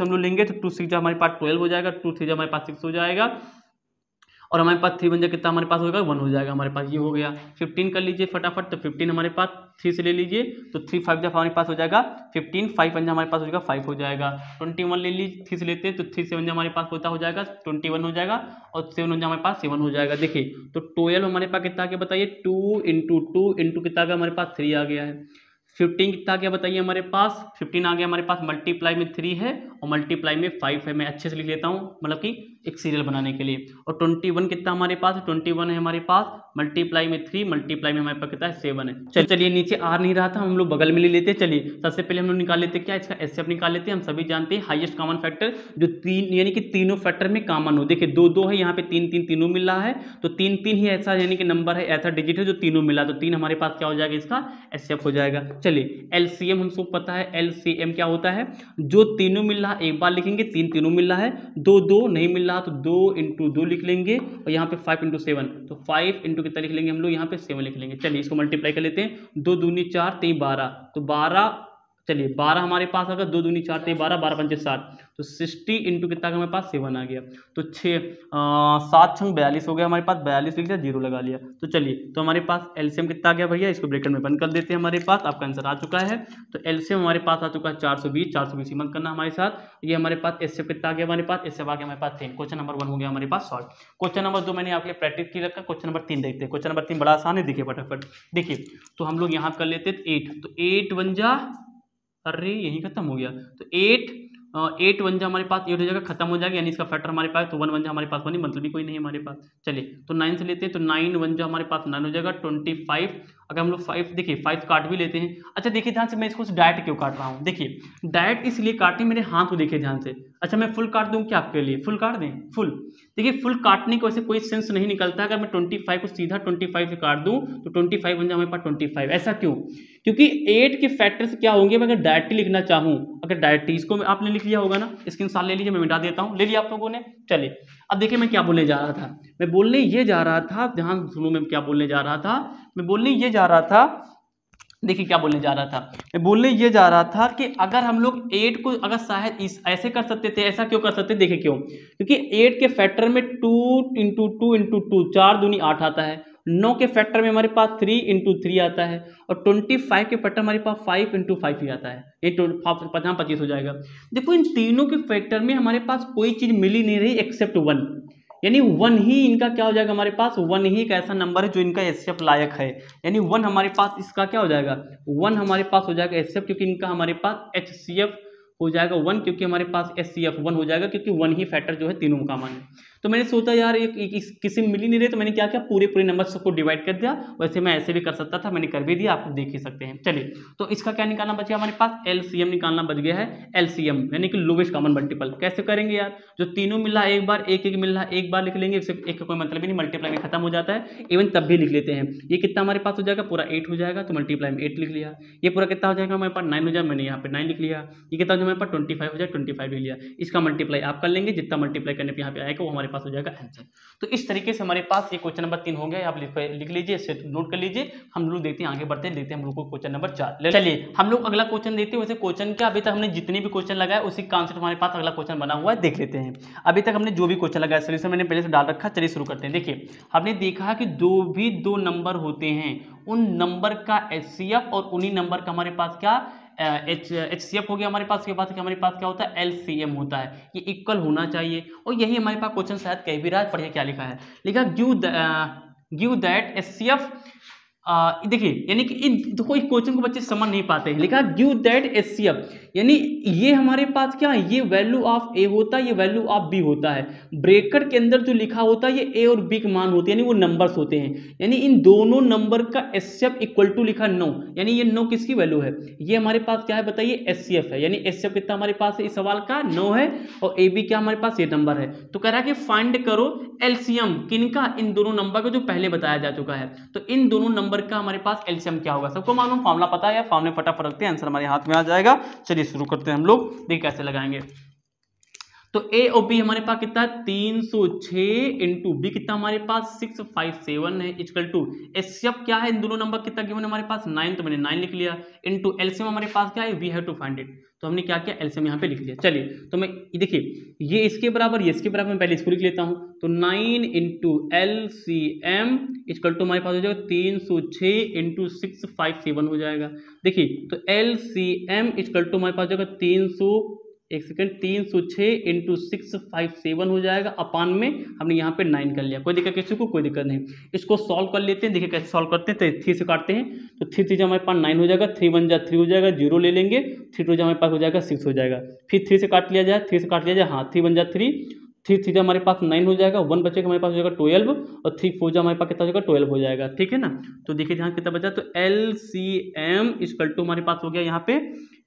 हम लोग लेंगे तो 2 6 हमारे पास 12 हो जाएगा, 2 3 हमारे पास 6 हो जाएगा, और हमारे पास 3 1 कितना हमारे पास होगा 1 हो जाएगा हमारे पास, ये हो गया। 15 कर लीजिए फटाफट, तो 15 हमारे पास 3 से ले लीजिए, तो 3 5 जब हमारे पास हो जाएगा 15, 5 1 हमारे पास हो जाएगा 5 हो जाएगा। 21 ले लीजिए, 3 से लेते हैं तो 3 7 हमारे पास होता हो जाएगा 21 हो जाएगा, और 7 हमारे पास 7 हो जाएगा। देखिए तो 12 हमारे पास कितना आ गया बताइए, 2 इंटू 2 इंटू कितना आ गया हमारे पास 3 आ गया है। 15 कितना आ गया बताइए हमारे पास, 15 आ गया हमारे पास, मल्टीप्लाई में 3 है और मल्टीप्लाई में 5 है। मैं अच्छे से लिख लेता हूँ, मतलब कि एक सीरियल बनाने के लिए। और 21 कितना हमारे पास, 21 है हमारे पास, मल्टीप्लाई में 3, मल्टीप्लाई में हमारे पास कितना है 7 है। चलिए नीचे आ नहीं रहा था, हम लोग बगल में ले लेते हैं। चलिए सबसे पहले हम लोग निकाल लेते हैं क्या, इसका एचसीएफ निकाल लेते हैं। हम सभी जानते हैं हाईएस्ट कॉमन फैक्टर जो 3 यानी कि तीनों फैक्टर में कॉमन हो। देखिए 2 2 है, यहाँ पे 3 3 तीनों मिल रहा है, तो 3 3 ही ऐसा यानी कि नंबर है, ऐसा डिजिट है जो तीनों मिला, तो 3 हमारे पास क्या हो जाएगा, इसका एचसीएफ हो जाएगा। चलिए एलसीएम हमको पता है, एलसीएम क्या होता है, जो तीनों मिल रहा एक बार लिखेंगे, 3 तीनों मिल रहा है, 2 2 नहीं मिल रहा तो 2 इंटू 2 लिख लेंगे, और यहाँ पे 5 इंटू 7, तो 5 इंटू कितना लिख लेंगे हम लोग, यहाँ पे 7 लिख लेंगे। चलिए इसको मल्टीप्लाई कर लेते हैं, 2 दूनी 4 3 12, तो 12, चलिए 12 हमारे पास अगर 2 दूनी 4 3 12, 12 पंचे 60, तो 60 इंटू कितना हमारे पास 7 आ गया, तो 7 6 42 हो गया हमारे पास, 42 लिख दिया, 0 लगा लिया। तो चलिए तो हमारे पास एलसीएम कितना आ गया भैया, इसको ब्रैकेट में बंद कर देते हैं। हमारे पास आपका आंसर आ चुका है, तो एलसीएम हमारे पास आ चुका है 420, 420 मत करना हमारे साथ। ये हमारे पास एचसीएफ कितना आ गया हमारे पास, एचसीएफ आ गया हमारे पास 3। क्वेश्चन नंबर 1 हो गया हमारे पास सॉल्व। क्वेश्चन नंबर 2 मैंने आपके लिए प्रैक्टिस की रखा, क्वेश्चन नंबर 3 देखते हैं। क्वेश्चन नंबर 3 बड़ा आसान है, देखिए फटाफट। देखिए तो हम लोग यहाँ कर लेते हैं 8, तो 8 1 जा, अरे यही खत्म हो गया, तो 8 1 जा हमारे पास 8 हो जाएगा, खत्म हो जाएगा, यानी इसका फैक्टर हमारे पास, तो 1 1 जा हमारे पास 1 ही, मतलब भी कोई नहीं हमारे पास। चलिए तो 9 से लेते हैं, तो 9 1 जा हमारे पास 9 हो जाएगा, 25। अगर हम लोग 5 देखिए 5 काट भी लेते हैं। अच्छा देखिए ध्यान से, मैं इसको डायरेक्ट क्यों काट रहा हूँ, देखिए डायरेक्ट इसलिए काटने, मेरे हाथ को देखिए ध्यान से। अच्छा मैं फुल काट दूँ क्या आपके लिए, फुल काट दें फुल। देखिए फुल काटने को वैसे कोई सेंस नहीं निकलता, अगर मैं 25 को सीधा 25 से काट दूँ तो 25 बन जाए हमारे पास 25। ऐसा क्यों, क्योंकि 8 के फैक्टर्स क्या होंगे, मैं अगर डायरेक्टली लिखना चाहूँ, अगर डायरेक्टली इसको आपने लिख लिया होगा ना, स्क्रीनशॉट ले लीजिए, मैं मिटा देता हूँ, ले लिया आप लोगों ने। चलिए अब देखिए मैं क्या बोलने जा रहा था, मैं बोलने ये जा रहा था, ध्यान सुनो मैं क्या बोलने जा रहा था, मैं बोलने ये जा रहा था, देखिए क्या बोलने जा रहा था, मैं बोलने ये जा रहा था कि अगर हम लोग 8 को अगर शायद इस ऐसे कर सकते थे, ऐसा क्यों कर सकते, देखिए क्यों, क्योंकि 8 के फैक्टर में 2 इंटू 2 इंटू 2, 4 दूनी 8 आता है, 9 के फैक्टर में हमारे पास 3 इंटू 3 आता है, और 25 के फैक्टर हमारे पास 5 इंटू 5 ही आता है, ये 25 हो जाएगा। देखो इन तीनों के फैक्टर में हमारे पास कोई चीज़ मिली नहीं रही एक्सेप्ट 1, यानी 1 ही इनका क्या हो जाएगा हमारे पास, 1 ही एक ऐसा नंबर है जो इनका एचसीएफ लायक है, यानी 1 हमारे पास इसका क्या हो जाएगा, 1 हमारे पास हो जाएगा एचसीएफ, क्योंकि इनका हमारे पास एचसीएफ हो जाएगा 1, क्योंकि हमारे पास एचसीएफ 1 हो जाएगा, क्योंकि 1 ही फैक्टर जो है तीनों में कॉमन है। तो मैंने सोचा यार किसी मिल ही नहीं रहे, तो मैंने क्या किया, पूरे नंबर को डिवाइड कर दिया। वैसे मैं ऐसे भी कर सकता था, मैंने कर भी दिया, आप देख ही सकते हैं। चलिए तो इसका क्या निकालना बच गया हमारे पास, एलसीएम निकालना बच गया है। एलसीएम यानी कि लोवेस्ट कॉमन मल्टीपल कैसे करेंगे यार, जो तीनों मिल रहा है एक बार, एक मिल रहा है एक बार लिख लेंगे, एक का कोई मतलब ही नहीं, मल्टीप्लाई में खत्म हो जाता है, इवन तब भी लिख लेते हैं। ये कितना हमारे पास हो जाएगा, पूरा 8 हो जाएगा, तो मल्टीप्लाई में 8 लिख लिया। ये पूरा कितना हो जाएगा हमारे पास 9 हो जाएगा, मैंने यहाँ पे 9 लिख लिया। ये कितना हो जाएगा हमारे पास 25 हो जाएगा, 25 लिख लिया। इसका मल्टीप्लाई आप कर लेंगे, जितना मल्टीप्लाई करने पर यहाँ पे आएगा वो हमारे हमारे पास हो जाएगा आंसर। तो इस तरीके से हमारे पास ये क्वेश्चन नंबर 3 हो गया, आप लिख लीजिए, इसे नोट कर लीजिए। हम लोग देखते हैं आगे बढ़ते हैं, देखते हैं हम लोग को क्वेश्चन नंबर 4। चलिए हम लोग अगला क्वेश्चन देखते हैं। वैसे क्वेश्चन क्या, अभी तक हमने जितने भी क्वेश्चन लगाए उसी का आंसर हमारे पास अगला क्वेश्चन बना हुआ है, देख लेते हैं। अभी तक हमने जो भी क्वेश्चन लगाया सोल्यूशन मैंने पहले से डाल रखा, चलिए शुरू करते हैं। देखिए हमने देखा कि दो नंबर होते हैं, उन नंबर का HCF और उन्हीं नंबर का हमारे पास क्या HCF हो गया हमारे पास। के बाद हमारे पास क्या होता है LCM होता है, ये इक्वल होना चाहिए। और यही हमारे पास क्वेश्चन शायद कह भी रहा है, पढ़िए क्या लिखा है। लिखा गिव दैट HCF, देखिए यानी कि इन कोई क्वेश्चन को बच्चे समझ नहीं पाते हैं। लिखा गिव दैट HCF, यानी ये हमारे पास क्या है, ये वैल्यू ऑफ A होता है, ये वैल्यू ऑफ B होता है। ब्रैकेट के अंदर जो लिखा होता है ये A और B के मान होते हैं, यानी वो नंबर्स होते हैं। यानी इन दोनों नंबर का HCF इक्वल टू लिखा 9, यानी ये 9 किसकी वैल्यू है, ये हमारे पास क्या है बताइए HCF है। यानी HCF कितना हमारे पास है इस सवाल का 9 है, और AB क्या हमारे पास ये नंबर है। तो कह रहा है कि फाइंड करो LCM किनका, इन दोनों नंबर का जो पहले बताया जा चुका है। तो इन दोनों नंबर का हमारे पास LCM क्या होगा, सबको मालूम, फॉर्मूला पता है, फॉर्मूले फटाफट रखते हैं, आंसर हमारे हाथ में आ जाएगा। चलिए शुरू करते हैं हम लोग, देखिए कैसे लगाएंगे। तो A और B हमारे पास कितना है 306 इंटू B कितना हमारे पास 657 है, इक्वल टू HCF क्या है, इन दोनों नंबर कितना गिवन हमारे पास 9, तो मैंने 9 लिख लिया, इंटू LCM हमारे पास क्या है, we have to find it. तो हमने क्या किया LCM यहाँ पे लिख लिया। चलिए तो मैं देखिए ये इसके बराबर, ये इसके बराबर, मैं पहले इसको लिख लेता हूँ। तो 9 इंटू LCM इक्वल टू हमारे पास हो जाएगा 306 इंटू 657 हो जाएगा। देखिए तो LCM इक्वल टू हमारे पास हो जाएगा 306 इंटू 657 हो जाएगा, अपान में हमने यहाँ पे 9 कर लिया। कोई दिक्कत किसी को, कोई दिक्कत नहीं। इसको सॉल्व कर लेते हैं, देखिए कैसे सॉल्व करते हैं। तो 3 से काटते हैं, तो 3 3 हमारे पास 9 हो जाएगा, 3 1 जा 3 हो जाएगा, 0 ले लेंगे, 3 2 हमारे पास हो जाएगा 6 हो जाएगा। फिर 3 से काट लिया जाए, 3 से काट लिया जाए, हाँ 3 1 जा 3, 3 3 हमारे पास 9 हो जाएगा, 1 बचेगा हमारे पास हो जाएगा 12, और 3 4 हमारे पास कितना हो जाएगा 12 हो जाएगा, ठीक है ना। तो देखिए यहाँ कितना बचा, तो LCM इक्वल टू हमारे पास हो गया यहाँ पे,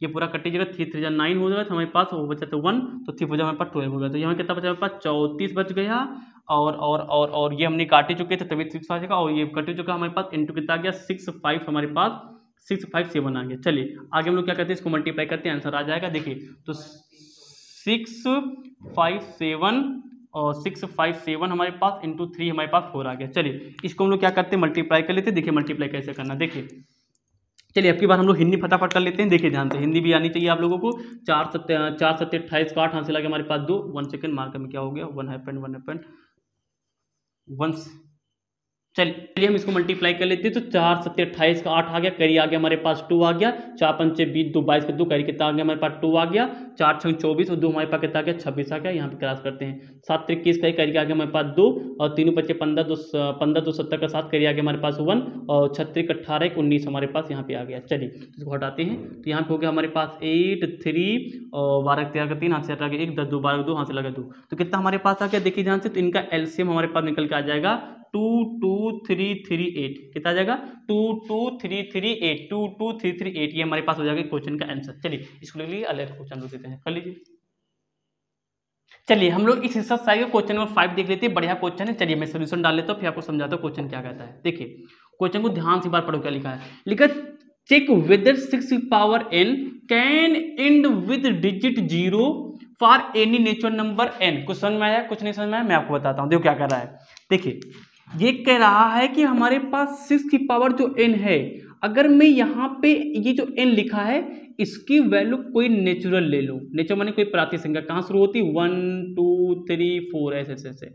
ये पूरा कट जगह 3 3 9 हो जाएगा, तो हमारे पास वो बचा तो 1, तो 3 4 हमारे पास 12 हो गया। तो यहाँ कितना बचा हमारे पास 34 बच गया, और ये हमने काटे चुके थे तभी 6 आ जाएगा, और ये कट चुका हमारे पास, इंटू कितना आ गया 6 हमारे पास 657 आ गया। चलिए आगे हम लोग क्या करते हैं, इसको मल्टीप्लाई करते हैं, आंसर आ जाएगा। देखिए तो 657 और 657 हमारे पास इंटू 3 हमारे पास 4 आ गया। चलिए इसको हम लोग क्या करते हैं, मल्टीप्लाई कर लेते हैं। देखिए मल्टीप्लाई कैसे करना, देखिए चलिए अब की बार हम लोग हिंदी फटाफट कर लेते हैं। देखिए ध्यान से, हिंदी भी आनी चाहिए आप लोगों को। 4 7 28 का 8 हासिल आ गया हमारे पास 2, 1 सेकंड मार्कर में क्या हो गया, 1 हैपेंड 1। चलिए हम इसको मल्टीप्लाई कर लेते हैं। तो 4 7 28 का 8 आ गया, कैरी आ गया हमारे पास 2 आ गया, 4 5 20 2 22 का 2 कैरी कितना आ गया हमारे पास 2 आ गया, 4 6 24 और 2 हमारे पास कितना आ गया 26 आ गया। यहाँ पे क्रॉस करते हैं, 7 21 का कैरी आ गया हमारे पास 2, और 3 5 15 2 70 का 7 कैरी आ गया हमारे पास 1, और 36 18 19 हमारे पास यहाँ पे आ गया। चलिए इसको हटाते हैं, तो यहाँ पे हो गया हमारे पास 8 3 और 12 13 का 3 हाथ से हटा गया 1 10 2 12 2 हाथ से लगा 2, तो कितना हमारे पास आ गया देखिए ध्यान से। तो इनका LCM हमारे पास निकल के आ जाएगा 22338, कितना आ जाएगा 22338, 22338, ये हमारे पास हो जाएगा क्वेश्चन का आंसर। चलिए इसको ले लीजिए, अलग क्वेश्चन दे देते हैं, कर लीजिए। चलिए हम लोग इस एक्सरसाइज का क्वेश्चन नंबर 5 देख लेते हैं, बढ़िया क्वेश्चन है। चलिए मैं सोल्यूशन डाल लेता हूँ, फिर आपको समझाता हूँ क्वेश्चन क्या कहता है। देखिए क्वेश्चन को ध्यान से बार पढ़ो, क्या लिखा है, लिखा check whether 6 power n can end with digit 0 for any natural number n। कुछ समझ में आया, कुछ नहीं समझ में आया, मैं आपको बताता हूँ। देखो क्या कर रहा है, देखिए ये कह रहा है कि हमारे पास 6 की पावर जो n है, अगर मैं यहाँ पे ये जो n लिखा है इसकी वैल्यू कोई नेचुरल ले लूँ, नेचुरल माने कोई प्रातिक संख्या, कहाँ शुरू होती है 1 2 3 4 ऐसे।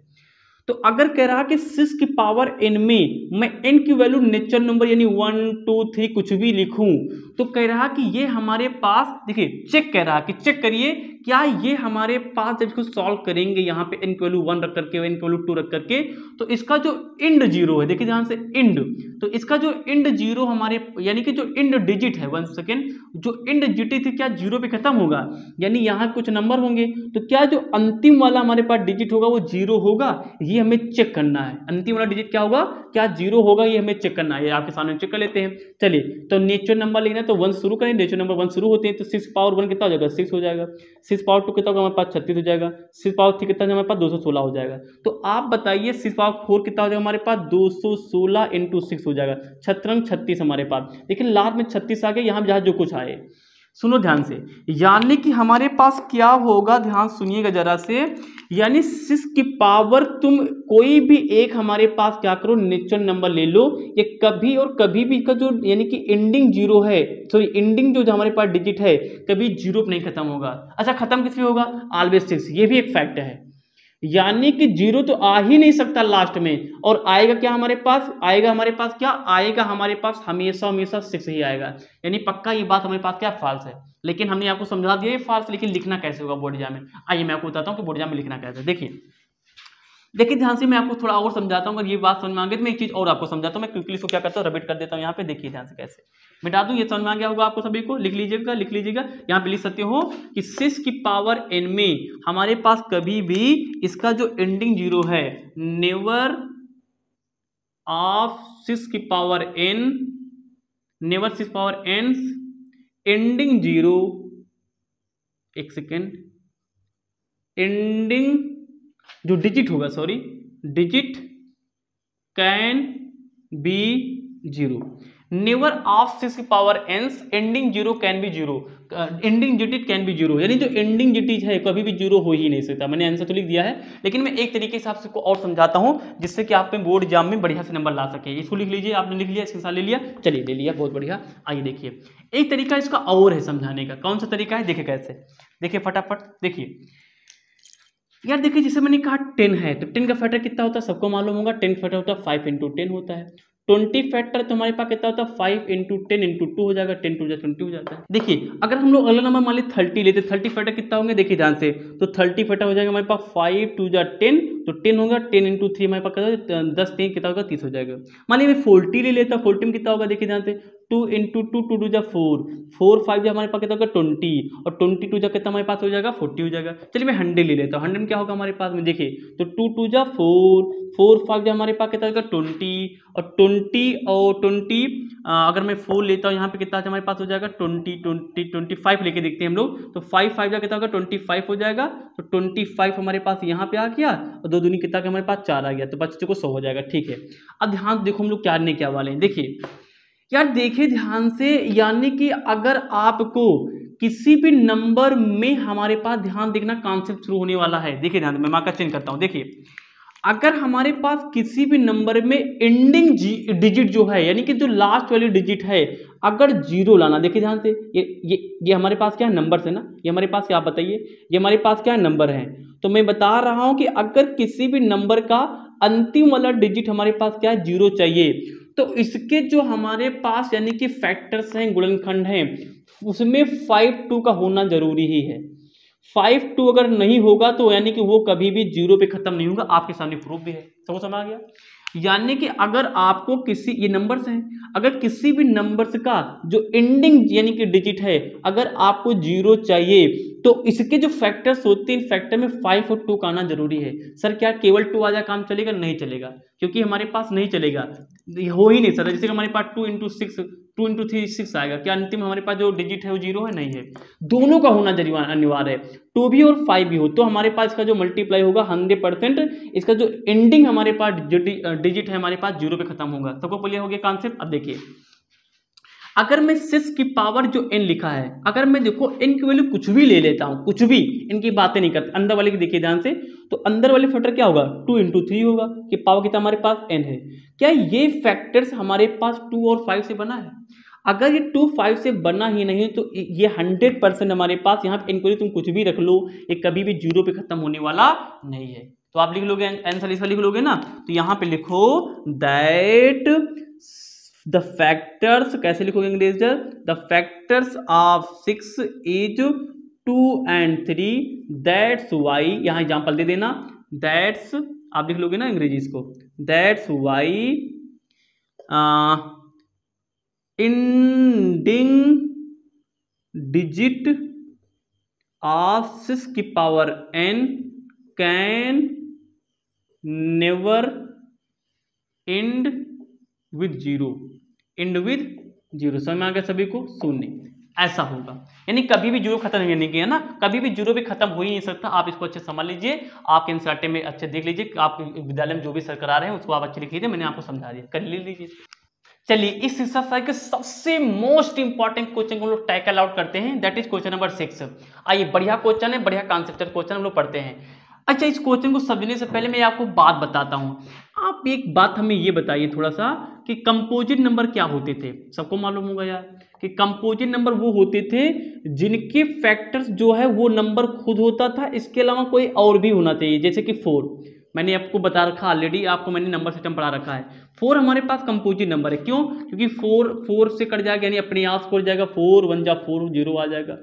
तो अगर कह रहा कि 6 की पावर n में मैं n की वैल्यू नेचुरल नंबर यानी 1 2 3 कुछ भी लिखूं, तो कह रहा कि ये हमारे पास देखिए चेक कह रहा कि चेक करिए क्या ये हमारे पास जब इसको सॉल्व करेंगे यहाँ पे n की वैल्यू 1 रख करके n की वैल्यू 2 रख करके, तो इसका जो इंड 0 है, देखिए ध्यान से इंड, तो इसका जो इंड 0 हमारे यानी कि जो इंड डिजिट है 1 सेकेंड, जो इंड डिजिट थी क्या 0 पे खत्म होगा, यानी यहाँ कुछ नंबर होंगे, तो क्या जो अंतिम वाला हमारे पास डिजिट होगा वो 0 होगा, ये हमें चेक करना है। अंतिम वाला डिजिट क्या होगा, क्या 0 होगा, ये हमें चेक करना है। ये आपके सामने चेक कर लेते हैं। चलिए तो नेचुरल नंबर लिखना है तो 1 शुरू करें, नेचुरल नंबर 1 शुरू होते हैं, तो 6 पावर 1 कितना हो जाएगा 6 हो जाएगा, 6 पावर 2 कितना होगा हमारे पास 36 हो जाएगा, 6 पावर 3 कितना हमारे पास 216 हो जाएगा। तो आप बताइए 6 पावर 4 कितना हो जाएगा हमारे पास 216 इंटू 6 हो जाएगा, 36 36 हमारे पास। देखिए लास्ट में 36 आ गया, यहाँ जहाँ जो कुछ आए सुनो ध्यान से, यानी कि हमारे पास क्या होगा, ध्यान सुनिएगा जरा से, यानी 6 की पावर तुम कोई भी एक हमारे पास क्या करो नेचुरल नंबर ले लो, ये कभी और कभी भी इसका जो यानी कि एंडिंग जीरो है, सॉरी एंडिंग जो हमारे पास डिजिट है कभी जीरो पे नहीं खत्म होगा। अच्छा खत्म किस पे होगा, ऑलवेज 6, ये भी एक फैक्ट है, यानी कि जीरो तो आ ही नहीं सकता लास्ट में, और आएगा क्या हमारे पास, आएगा हमारे पास क्या आएगा, हमारे पास हमेशा हमेशा 6 ही आएगा, यानी पक्का ये बात हमारे पास क्या फॉल्स है। लेकिन हमने आपको समझा दिया ये फॉल्स, लेकिन लिखना कैसे होगा बोर्ड एग्जाम में, आइए मैं आपको बताता हूँ कि बोर्ड एग्जाम में लिखना कैसे। देखिए ध्यान से, मैं आपको थोड़ा और समझाता हूँ, अगर ये बात समझ में आ गई तो मैं एक चीज और आपको समझाता हूँ, मैं क्विकली इसको क्या करता हूँ रिपीट कर देता हूँ यहाँ पे, देखिए ध्यान से कैसे मिटा दूं, ये समझ में आ गया होगा आपको सभी को, लिख लीजिएगा यहाँ पे लिख सकते हो कि 6 की पावर n में हमारे पास कभी भी इसका जो एंडिंग जीरो है, नेवर ऑफ 6 की power n, never 6 power n ending zero, एक सेकेंड, एंडिंग जो डिजिट होगा, sorry digit can be zero, never of 6 की power n ending zero can be zero, ending digit can be zero, यानी जो ending digit है कभी भी zero हो ही नहीं सकता। मैंने आंसर तो लिख दिया है, लेकिन मैं एक तरीके से आपको और समझाता हूं जिससे कि आप बोर्ड एग्जाम में बढ़िया से नंबर ला सके। इसको लिख लीजिए, आपने लिख लिया, इसके साथ ले लिया, चलिए ले लिया, बहुत बढ़िया। आइए देखिए एक तरीका इसका और है समझाने का, कौन सा तरीका है देखिए कैसे, देखिए फटाफट देखिए यार, देखिए जैसे मैंने कहा 10 है तो 10 का फैक्टर कितना होता है सबको मालूम होगा, 10 फैक्टर होता है 5 × 10 होता है। 20 फैक्टर तुम्हारे पास कितना होता है 5 × 10 × 2 हो जाएगा, 10 2 20 हो जाता है। देखिए अगर हम लोग अगला नंबर मान ली 30 लेते, 30 फैक्टर कितना होंगे देखिए ध्यान से, तो 30 फैक्टर हो जाएगा हमारे पास 5 2 10, तो 10 होगा, 10 × 3 हमारे पास कितना 10 3 कितना होगा 30 हो जाएगा। मान लीजिए 40 ले लेता, 40 में कितना होगा देखिए ध्यान से, 2 × 2 2 2 4 4 5 जो हमारे पास कितना होगा 20, और 22 जो कितना हमारे पास हो जाएगा 40 हो जाएगा। चलिए मैं 100 ले लेता हूँ, 100 में क्या होगा हमारे पास में देखिए, तो 2 2 4 4 5 जो हमारे पास कितना होगा 20, और 20 और 20 अगर मैं 4 लेता हूँ यहाँ पे कितना हमारे पास हो जाएगा 20 20 25 लेके देखते हैं हम लोग, तो 5 5 का कितना होगा 25 हो जाएगा, तो 25 हमारे पास यहाँ पे आ गया, और 2 दूनी कितना हमारे पास 4 आ गया, तो बच्चे को 100 हो जाएगा। ठीक है, अब ध्यान देखो हम लोग क्या करने क्या वाले हैं, देखिए यार देखिए ध्यान से, यानी कि अगर आपको किसी भी नंबर में हमारे पास ध्यान देखना कॉन्सेप्ट शुरू होने वाला है, देखिए ध्यान मैं मार्कर चेंज करता हूं, देखिए अगर हमारे पास किसी भी नंबर में एंडिंग डिजिट जो है यानी कि जो लास्ट वाली डिजिट है अगर जीरो लाना, देखिए ध्यान से, ये हमारे पास क्या है नंबर है ना, ये हमारे पास क्या बताइए, ये हमारे पास क्या है नंबर है, तो मैं बता रहा हूं कि अगर किसी भी नंबर का अंतिम वाला डिजिट हमारे पास क्या है जीरो चाहिए, तो इसके जो हमारे पास यानी कि फैक्टर्स हैं, गुणनखंड हैं, उसमें 5 2 का होना जरूरी ही है। 5 2 अगर नहीं होगा तो यानी कि वो कभी भी जीरो पे खत्म नहीं होगा, आपके सामने प्रूफ भी है, समझ आ गया। यानी कि अगर आपको किसी, ये नंबर्स हैं, अगर किसी भी नंबर्स का जो एंडिंग यानी कि डिजिट है अगर आपको जीरो चाहिए तो इसके जो फैक्टर्स होते हैं इन फैक्टर में 5 और 2 का आना जरूरी है। सर क्या केवल 2 आ जाए काम चलेगा? नहीं चलेगा, क्योंकि हमारे पास नहीं चलेगा, हो ही नहीं सर। जैसे हमारे पास 2 × 6 2 × 3 6 आएगा, क्या अंतिम हमारे पास जो डिजिट है वो जीरो है? नहीं है, दोनों का होना अनिवार्य है, 2 भी और 5 भी हो, तो हमारे पास इसका जो मल्टीप्लाई होगा 100%, इसका जो एंडिंग हमारे पास जो डिजिट है हमारे पास जीरो पे खत्म होगा। सबको क्लियर हो गया कॉन्सेप्ट? अब देखिए अगर मैं 6 की पावर जो n लिखा है, अगर मैं देखो n की वैल्यू कुछ भी ले लेता हूं, कुछ भी, इनकी बातें नहीं करते, अंदर वाले की देखिए ध्यान से, तो अंदर वाले फैक्टर क्या होगा 2 × 3 होगा, कि पावर कितना हमारे पास n है। क्या ये फैक्टर्स हमारे पास 2 और 5 से बना है? अगर ये 2 5 से बना ही नहीं तो ये 100% हमारे पास यहाँ पे इंक्वायरी तुम कुछ भी रख लो, ये कभी भी जीरो पे खत्म होने वाला नहीं है। तो आप लिख लोगे आंसर इसका लिख लोगे ना, तो यहाँ पे लिखो दैट द फैक्टर्स, कैसे लिखोगे अंग्रेजी? The factors of 6 is 2 and 3, that's why, यहाँ एग्जाम्पल दे देना, दैट्स आप लिख लोगे ना अंग्रेजी इसको, that's why ending digit of 6 की power n can never and with zero, and with zero. समझ में आ गया सभी को? शून्य, ऐसा होगा, यानी कभी भी जीरो खत्म नहीं किया ना, कभी भी जीरो भी खत्म हो ही नहीं सकता। आप इसको अच्छे समझ लीजिए, आपके एनसीईआरटी में अच्छे देख लीजिए, आप विद्यालय में जो भी सर करा रहे हैं उसको आप अच्छे लिख लीजिए, मैंने आपको समझा दिया, कर लीजिए। चलिए इस एक्सरसाइज के सबसे मोस्ट इंपॉर्टेंट क्वेश्चन को हम लोग टैकल आउट करते हैं, दैट इज क्वेश्चन नंबर 6। आइए, बढ़िया क्वेश्चन है, बढ़िया कॉन्सेप्चुअल क्वेश्चन हम लोग पढ़ते हैं। अच्छा, इस क्वेश्चन को समझने से पहले मैं आपको बात बताता हूं। आप एक बात हमें ये बताइए थोड़ा सा कि कंपोजिट नंबर क्या होते थे। सबको मालूम होगा यार कि कंपोजिट नंबर वो होते थे जिनके फैक्टर्स जो है वो नंबर खुद होता था, इसके अलावा कोई और भी होना चाहिए। जैसे कि 4, मैंने आपको बता रखा ऑलरेडी, आपको मैंने नंबर सिस्टम पढ़ा रखा है। 4 हमारे पास कंपोजिट नंबर है। क्यों? क्योंकि 4 से कट जाएगा, यानी अपने आप से कट जाएगा। 4 1 जा 4, 0 आ जाएगा।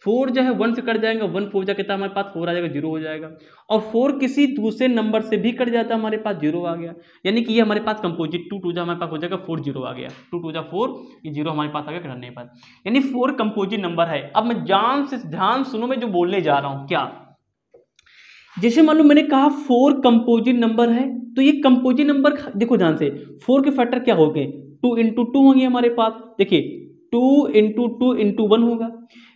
4 जो है 1 से कट जाएगा, 1 4 जा कितना हमारे पास 4 आ जाएगा, 0 हो जाएगा। और 4 किसी दूसरे नंबर से भी कट जाता है, हमारे पास 0 आ गया। यानी कि ये हमारे पास कंपोजिट 2 2 जा हमारे पास हो जाएगा 4, 0 आ गया। 2 2 जा 4, ये 0 हमारे पास आ गया करने पर, यानी 4 कंपोजिट नंबर है। अब मैं ध्यान सुनो, मैं जो बोलने जा रहा हूँ क्या। जैसे मान लो मैंने कहा 4 कंपोजिट नंबर है, तो ये कंपोजिट नंबर देखो ध्यान से, 4 के फैक्टर क्या हो गए, 2 × 2 होंगे हमारे पास। देखिए 2 × 2 × 1 होगा,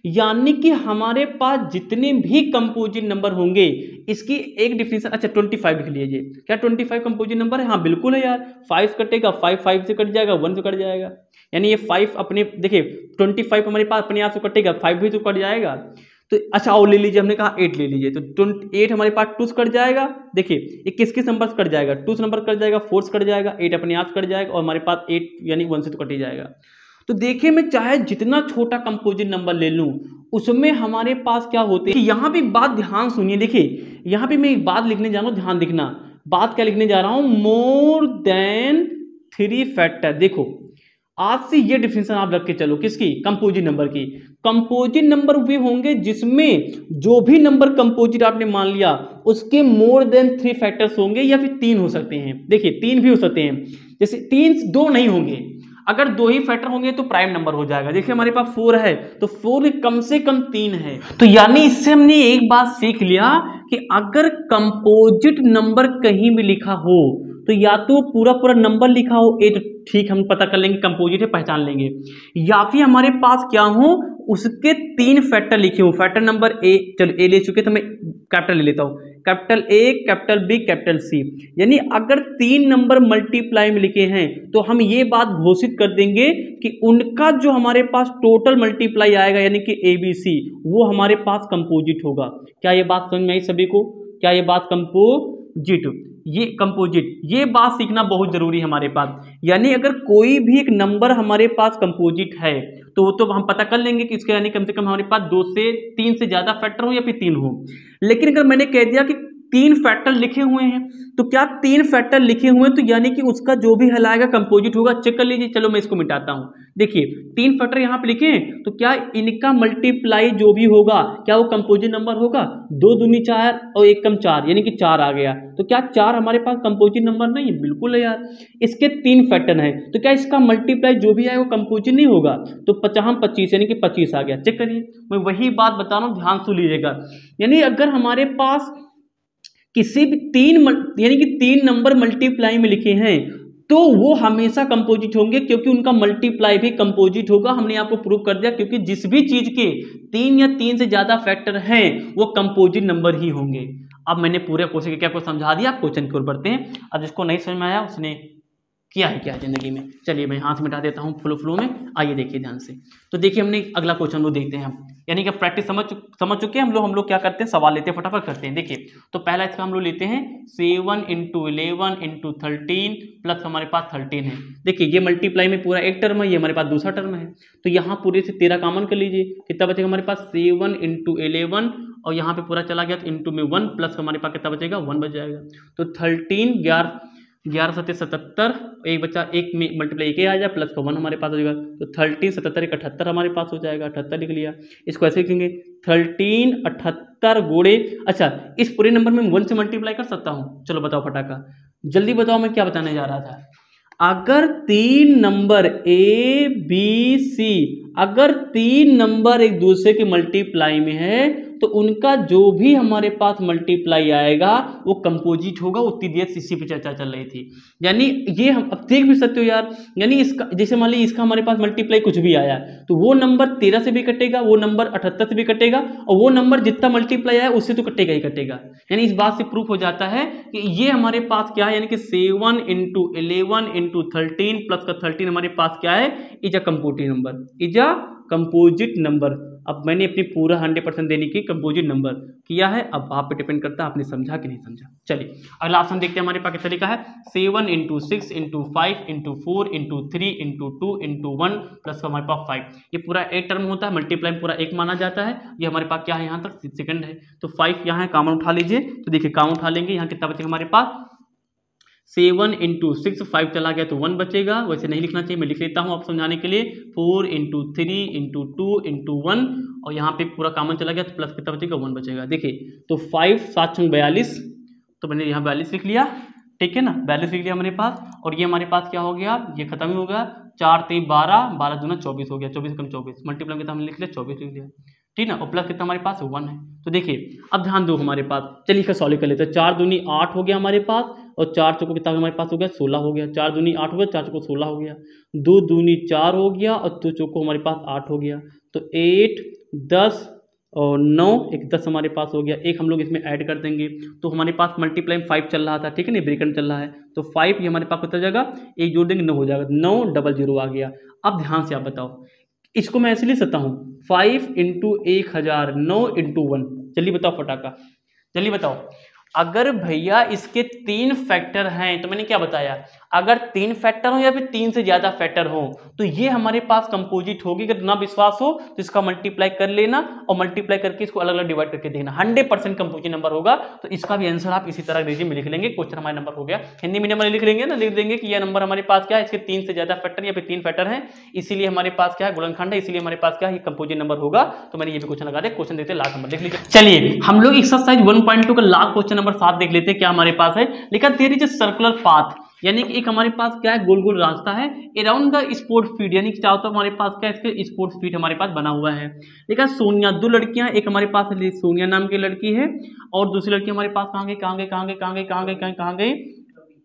यानी कि हमारे पास जितने भी कंपोजिट नंबर होंगे, इसकी एक डिफिनेशन। अच्छा 25 लिख लीजिए, क्या 25 कंपोजिट नंबर है? हाँ बिल्कुल है यार। 5 कटेगा, 5 से कट जाएगा, 1 से कट जाएगा, यानी ये 5 अपने, देखिए 25 हमारे पास अपने आप से कटेगा, 5 भी तो कट जाएगा। तो अच्छा और ले लीजिए, हमने कहा 8 ले लीजिए, तो 8 हमारे पास 2 से कट जाएगा। देखिए ये किस नंबर से कट जाएगा, 2 से नंबर कट जाएगा, 4 से कट जाएगा, 8 अपने आप से कट जाएगा, और हमारे पास 8 यानी 1 से तो कट ही जाएगा। तो देखिए मैं चाहे जितना छोटा कंपोजिट नंबर ले लूं, उसमें हमारे पास क्या होते हैं। यहाँ पे बात ध्यान सुनिए, देखिए यहाँ पे मैं एक बात लिखने जा रहा हूँ, ध्यान देखना। बात क्या लिखने जा रहा हूँ, मोर देन 3 फैक्टर। देखो आज से ये डिफिनेशन आप रख के चलो, किसकी? कंपोजिट नंबर की। कंपोजिट नंबर वे होंगे जिसमें जो भी नंबर कंपोजिट आपने मान लिया, उसके मोर देन 3 फैक्टर्स होंगे, या फिर 3 हो सकते हैं। देखिए 3 भी हो सकते हैं, जैसे 2 नहीं होंगे। अगर 2 ही फैक्टर होंगे तो प्राइम नंबर हो जाएगा। देखिए हमारे पास 4 है, तो 4 कम से कम 3 है। तो यानी इससे हमने एक बात सीख लिया कि अगर कंपोजिट नंबर कहीं भी लिखा हो, तो या तो पूरा नंबर लिखा हो, ये तो ठीक, हम पता कर लेंगे कंपोजिट है, पहचान लेंगे। या फिर हमारे पास क्या हो, उसके 3 फैक्टर लिखे हो। फैक्टर नंबर ए, चलो ए ले चुके तो मैं कैपिटल ले लेता हूँ, capital A, capital B, capital C. यानी अगर 3 नंबर मल्टीप्लाई में लिखे हैं, तो हम ये बात घोषित कर देंगे कि उनका जो हमारे पास टोटल मल्टीप्लाई आएगा, यानी कि ABC, वो हमारे पास कंपोजिट होगा। क्या ये बात समझ में आई सभी को? क्या ये बात कंपोजिट, ये कंपोजिट, ये बात सीखना बहुत जरूरी है हमारे पास। यानी अगर कोई भी एक नंबर हमारे पास कंपोजिट है, तो वो तो हम पता कर लेंगे कि इसके यानी कम से कम हमारे पास 2 से 3 से ज्यादा फैक्टर हो, या फिर 3 हो। लेकिन अगर मैंने कह दिया कि 3 फैक्टर लिखे हुए हैं, तो क्या 3 फैक्टर लिखे हुए हैं, तो यानी कि उसका जो भी हल आएगा कंपोजिट होगा। चेक कर लीजिए, चलो मैं इसको मिटाता हूं। देखिए 3 फैक्टर यहाँ पे लिखे हैं, तो क्या इनका मल्टीप्लाई जो भी होगा, क्या वो कंपोजिट नंबर होगा? 2 दूनी 4 और 1 कम 4, यानी कि 4 आ गया। तो क्या 4 हमारे पास कंपोजिट नंबर नहीं है? बिल्कुल है यार। इसके 3 फैक्टर हैं, तो क्या इसका मल्टीप्लाई जो भी आएगा वो कंपोजिट नहीं होगा? तो 50 25, यानी कि 25 आ गया। चेक करिए, मैं वही बात बता रहा हूँ, ध्यान सुन लीजिएगा। यानी अगर हमारे पास किसी भी 3 नंबर मल्टीप्लाई में लिखे हैं, तो वो हमेशा कंपोजिट होंगे, क्योंकि उनका मल्टीप्लाई भी कंपोजिट होगा। हमने आपको प्रूव कर दिया, क्योंकि जिस भी चीज के 3 या 3 से ज्यादा फैक्टर हैं, वो कंपोजिट नंबर ही होंगे। अब मैंने पूरे क्वेश्चन क्या आपको समझा दिया। आप क्वेश्चन की ओर बढ़ते हैं। अब जिसको नहीं समझ में आया उसने किया है क्या जिंदगी में। चलिए मैं हाथ मिटा देता हूँ फ्लो में। आइए देखिए ध्यान से। तो देखिए हमने अगला क्वेश्चन लोग देखते हैं हम, यानी कि प्रैक्टिस समझ चुके हैं हम लोग क्या करते हैं, सवाल लेते हैं, फटाफट करते हैं। देखिए तो पहला इसका हम लोग लेते हैं 7 × 11 × 13 प्लस हमारे पास 13 है। देखिए ये मल्टीप्लाई में पूरा एक टर्म है, ये हमारे पास दूसरा टर्म है, तो यहाँ पूरे से 13 कॉमन कर लीजिए। कितना बचेगा हमारे पास? 7 × 11, और यहाँ पे पूरा चला गया तो इंटू में 1, प्लस हमारे पास कितना बचेगा? 1 बच जाएगा। तो 13 11 7 77, एक बच्चा एक में मल्टीप्लाई एक आ जाए, प्लस का 1 हमारे पास हो जाएगा। तो 13 77 78 हमारे पास हो जाएगा। 78 लिख लिया। इसको ऐसे लिखेंगे 13 78 गुणे, अच्छा इस पूरे नंबर में 1 से मल्टीप्लाई कर सकता हूँ? चलो बताओ फटाका, जल्दी बताओ, मैं क्या बताने जा रहा था। अगर 3 नंबर A B C, अगर 3 नंबर एक दूसरे के मल्टीप्लाई में है, तो उनका जो भी हमारे पास मल्टीप्लाई आएगा वो कंपोजिट होगा। उतनी देर इसी पे चर्चा चल रही थी। यानी ये हम अब देख भी सकते हो यार, यानी इसका जैसे मान लीजिए इसका हमारे पास मल्टीप्लाई कुछ भी आया तो वो नंबर 13 से भी कटेगा, वो नंबर 78 से भी कटेगा, और वो नंबर जितना मल्टीप्लाई आया उससे तो कटेगा ही कटेगा। यानी इस बात से प्रूफ हो जाता है कि ये हमारे पास क्या है, यानी कि 7 × 11 × 13 प्लस का 13 हमारे पास क्या है, is a composite number, is a composite number. अब मैंने अपनी पूरा 100% देने की कंपोजिट नंबर किया है। अब आप पे डिपेंड करता है आपने समझा कि नहीं समझा। चलिए अगला ऑप्शन देखते हैं हमारे पास किस तरीका है। 7 × 6 × 5 × 4 × 3 × 2 × 1 प्लस का हमारे पास 5। ये पूरा एक टर्म होता है, मल्टीप्लाई पूरा एक माना जाता है। ये हमारे पास क्या है, यहाँ तक सेकंड है, तो 5 यहाँ है, कॉमन उठा लीजिए। तो देखिए कॉमन उठा लेंगे, यहाँ कितना बचेगा हमारे पास 7 × 6, 5 चला गया तो 1 बचेगा। वैसे नहीं लिखना चाहिए, मैं लिख लेता हूँ आप समझाने के लिए। 4 × 3 × 2 × 1 और यहाँ पे पूरा कॉमन चला गया तो प्लस कितना बचेगा, 1 बचेगा। देखिए तो 5 7 42, तो मैंने यहाँ 42 लिख लिया, ठीक है ना, 42 लिख लिया हमारे पास। और ये हमारे पास क्या हो गया, ये खत्म ही होगा। 4 3 12, 12 दूना 24 हो गया, 24 कम 24, मल्टीप्लाई कितना हमने लिख लिया, 24 लिख लिया, ठीक ना। और प्लस कितना हमारे पास 1 है। तो देखिए अब ध्यान दो हमारे पास, चलिए इसका सॉल्व कर लेते हैं। 4 दूनी 8 हो गया हमारे पास, और 4 चौको कितना हमारे पास हो गया, 16 हो गया। 4 दूनी 8 हो गया, 4 चौको 16 हो गया। 2 दूनी 4 हो गया, और 2 चौको हमारे पास 8 हो गया। तो 8 10 और 9 एक 10 हमारे पास हो गया। एक हम लोग इसमें ऐड कर देंगे तो हमारे पास मल्टीप्लाई 5 चल रहा था, ठीक है ना, ब्रेकेट चल रहा है। तो 5 ये हमारे पास कितना जाएगा, एक जोड़ देंगे 9 हो जाएगा, 9 00 आ गया। अब ध्यान से आप बताओ, इसको मैं ऐसे लिख सकता हूँ 5 × 1000, 9 × 1। चलिए बताओ फटाका, चलिए बताओ, अगर भैया इसके 3 फैक्टर हैं तो मैंने क्या बताया, अगर 3 फैक्टर हो या फिर 3 से ज्यादा फैक्टर हो तो ये हमारे पास कंपोजिट होगी। अगर ना विश्वास हो तो इसका मल्टीप्लाई कर लेना और मल्टीप्लाई करके इसको अलग अलग डिवाइड करके देखना, 100% कंपोजिट नंबर होगा। तो इसका भी आंसर आप इसी तरह अंग्रेजी में लिख लेंगे। क्वेश्चन हमारा नंबर हो गया, हिंदी मीडियम में लिख लेंगे ना, लिख देंगे कि यह नंबर हमारे पास क्या है, इसके 3 से ज्यादा फैक्टर या फिर 3 फैक्टर है, इसीलिए हमारे पास क्या है, गुणनखंड है, इसीलिए हमारे पास क्या है, कंपोजिट नंबर होगा। तो मैंने ये भी क्वेश्चन लगा दिया। क्वेश्चन देखते लास्ट नंबर देख लीजिए। चलिए हम लोग एक्सरसाइज 1.2 का लास्ट क्वेश्चन नंबर 7 देख लेते हैं। क्या हमारे पास है, लिखा there is a circular path, यानी कि एक हमारे पास क्या है, गोल गोल रास्ता है अराउंड द स्पोर्ट फील्ड, यानी कि चाहो तो हमारे पास क्या है, इसके स्पोर्ट फील्ड हमारे पास बना हुआ है। देखा सोनिया, 2 लड़कियां, एक हमारे पास सोनिया नाम की लड़की है और दूसरी लड़की हमारे पास कहाँ गई, कहाँ गई, कहाँ गई, कहाँ गई, कहाँ गई, कहाँ गई,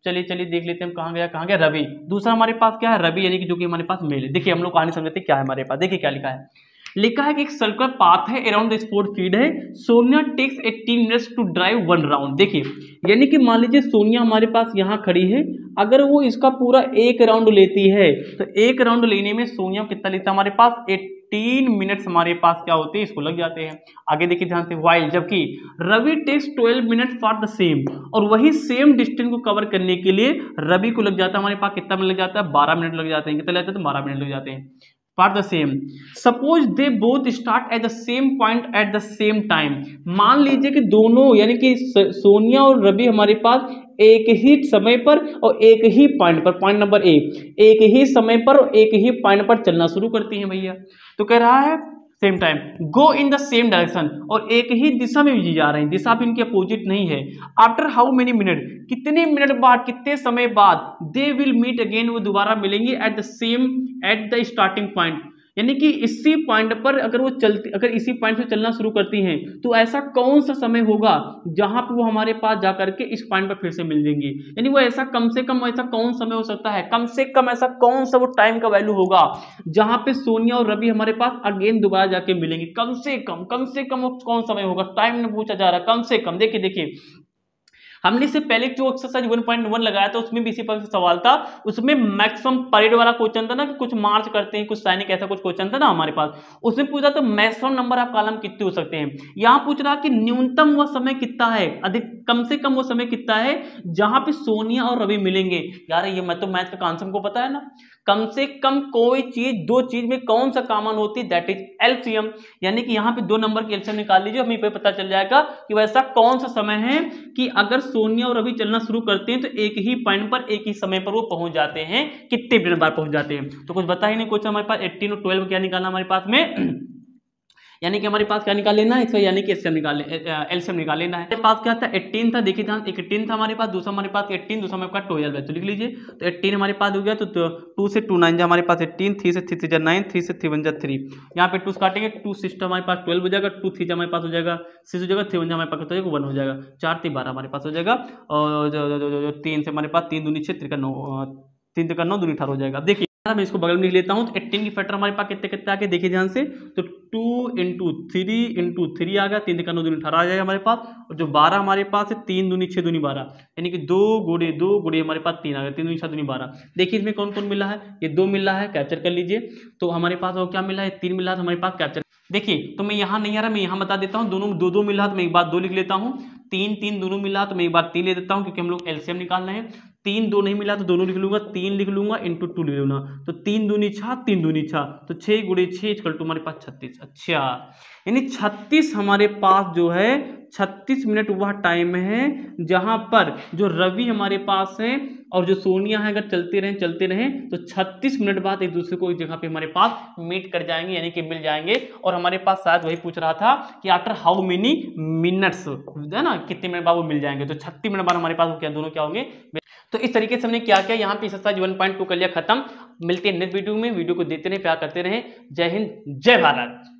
चलिए चलिए देख लेते हैं कहाँ गया, कहाँ गया, रवि। दूसरा हमारे पास क्या है, रवि, यानी कि जो कि हमारे पास मेल है। देखिए हम लोग कहानी समझते क्या है हमारे पास, देखिए क्या लिखा है, लिखा है कि एक सर्कुलर पाथ है अराउंड द स्पोर्ट फील्ड है, Sonia takes 18 minutes to drive 1 round. देखिए यानी कि मान लीजिए सोनिया हमारे पास यहाँ खड़ी है, अगर वो इसका पूरा 1 राउंड लेती है तो 1 राउंड लेने में सोनिया कितना लेता है, हमारे पास 18 मिनट्स हमारे पास क्या होते हैं, इसको लग जाते हैं। आगे देखिए ध्यान से, वाइल, जबकि Ravi takes 12 minute for the same, और वही सेम डिस्टेंस को कवर करने के लिए रवि को लग जाता है हमारे पास कितना मिनट लग जाता है, 12 मिनट लग जाते हैं। कितना लगता है, तो 12 मिनट लग जाते हैं for the same. Suppose they both start at the same point at the same time. मान लीजिए कि दोनों यानी कि सोनिया और रवि हमारे पास एक ही समय पर और एक ही पॉइंट पर, पॉइंट नंबर 1, एक ही समय पर और एक ही पॉइंट पर चलना शुरू करती हैं भैया। तो कह रहा है same time go in the same direction, और एक ही दिशा में भी जा रहे हैं, दिशा भी इनकी अपोजिट नहीं है। आफ्टर हाउ मेनी मिनट, कितने मिनट बाद, कितने समय बाद, दे विल मीट अगेन, वो दोबारा मिलेंगे at the same at the starting point, यानी कि इसी पॉइंट पर अगर वो चलती, अगर इसी पॉइंट से चलना शुरू करती हैं तो ऐसा कौन सा समय होगा जहां पे वो हमारे पास जाकर के इस पॉइंट पर फिर से मिल जाएंगी। यानी वो ऐसा कम से कम ऐसा कौन समय हो सकता है, कम से कम ऐसा कौन सा वो टाइम का वैल्यू होगा जहां पे सोनिया और रवि हमारे पास अगेन दोबारा जाके मिलेंगे। कम से कम वो कौन समय होगा, टाइम में पूछा जा रहा है कम से कम। देखिए हमने इससे पहले जो एक्सरसाइज 1.1 लगाया था उसमें भी इसी पर सवाल था, उसमें मैक्सिमम परेड वाला क्वेश्चन था ना, कि कुछ मार्च करते हैं कुछ सैनिक, ऐसा कुछ क्वेश्चन था ना हमारे पास, उसमें पूछा तो मैक्सिमम नंबर ऑफ कॉलम कितने हो सकते हैं। यहाँ पूछ रहा कि न्यूनतम वह समय कितना है, अधिक कम से कम वो समय कितना है जहां पे सोनिया और रवि मिलेंगे। यार ये मैं तो मैथ का कॉन्सेप्ट को पता है ना, कम से कम कोई चीज, 2 चीज में कौन सा कॉमन होती है, दैट इज एलसीएम। यानी कि यहाँ पे 2 नंबर की एलसीएम निकाल लीजिए, हमें पे पता चल जाएगा कि वैसा कौन सा समय है कि अगर सोनिया और रवि चलना शुरू करते हैं तो एक ही पॉइंट पर एक ही समय पर वो पहुंच जाते हैं, कितने मिनट बाद पहुंच जाते हैं। तो कुछ बता ही नहीं, क्वेश्चन हमारे पास 18 और 12 क्या निकालना हमारे पास में यानी कि हमारे पास क्या निकाल लेना है इसका, यानी कि एलसीएम निकाल लेना है। हमारे पास क्या था 18 था, देखिए ध्यान 18 था हमारे पास, दूसरा हमारे पास 18, दूसरा हमारे पास 12 है, तो लिख लीजिए। तो 18 हमारे पास हो गया, तो 2 से 2 9 जा हमारे पास 18, 3 से 3 जा 9, 3 से 3 1 जा 3, यहाँ पे 2 काटेंगे, 2 6 हमारे पास 12 हो जाएगा, 2 3 हमारे पास हो जाएगा 6 हो जाएगा, 3 1 हमारे पास हो जाएगा 1 हो जाएगा, 4 3 12 हमारे पास हो जाएगा, और 3 से हमारे पास 3 दूनी 6 3 का 9, 3 3 का 9 दूनी 18 हो जाएगा। देखिए मैं इसको बगल में लिख लेता हूँ, तो 18 की फैक्टर हमारे पास कितने कितने आके देखिए ध्यान से, तो 2 इंटू 3 आ गया, 3 का 9 दूनी 18 आ जाएगा हमारे पास, और जो 12 हमारे पास है 3 दूनी 6 दूनी 12, यानी कि 2 गुणे हमारे पास 3 आ गया, 3 दूनी 7 दूनी 12। देखिए इसमें कौन कौन मिला है, ये 2 मिला है, कैप्चर कर लीजिए। तो हमारे पास वो क्या मिला है, 3 मिला है, तो हमारे पास कैप्चर। देखिए तो मैं यहाँ नहीं आ रहा, मैं यहाँ बता देता हूँ, दोनों 2 2 मिला तो मैं एक बार 2 लिख लेता हूँ, 3 3 दोनों मिला तो मैं एक बार 3 ले देता हूँ, क्योंकि हम लोग एलसीएम निकाल रहे हैं। 3 2 नहीं मिला तो दोनों लिख लूंगा, 3 लिख लूंगा इंटू 2 लिख लूंगा, तो 3 दूनी 6 3 दूनी 6, तो 6 गुणे 6 इक्वल टू हमारे पास 36। अच्छा, यानी 36 हमारे पास जो है 36 मिनट वह टाइम है जहां पर जो रवि हमारे पास है और जो सोनिया है, अगर चलते रहें तो 36 मिनट बाद एक दूसरे को एक जगह पे हमारे पास मीट कर जाएंगे, यानी कि मिल जाएंगे। और हमारे पास शायद वही पूछ रहा था कि आफ्टर हाउ मेनी मिनट्स, है ना, कितने मिनट बाद वो मिल जाएंगे, तो 36 मिनट बाद हमारे पास क्या दोनों क्या होंगे। तो इस तरीके से हमने क्या किया, यहाँ पे एक्सरसाइज 1.2 कर लिया खत्म। मिलते हैं नेक्स्ट वीडियो में, वीडियो को देखते रहे, प्यार करते रहे। जय हिंद, जय भारत।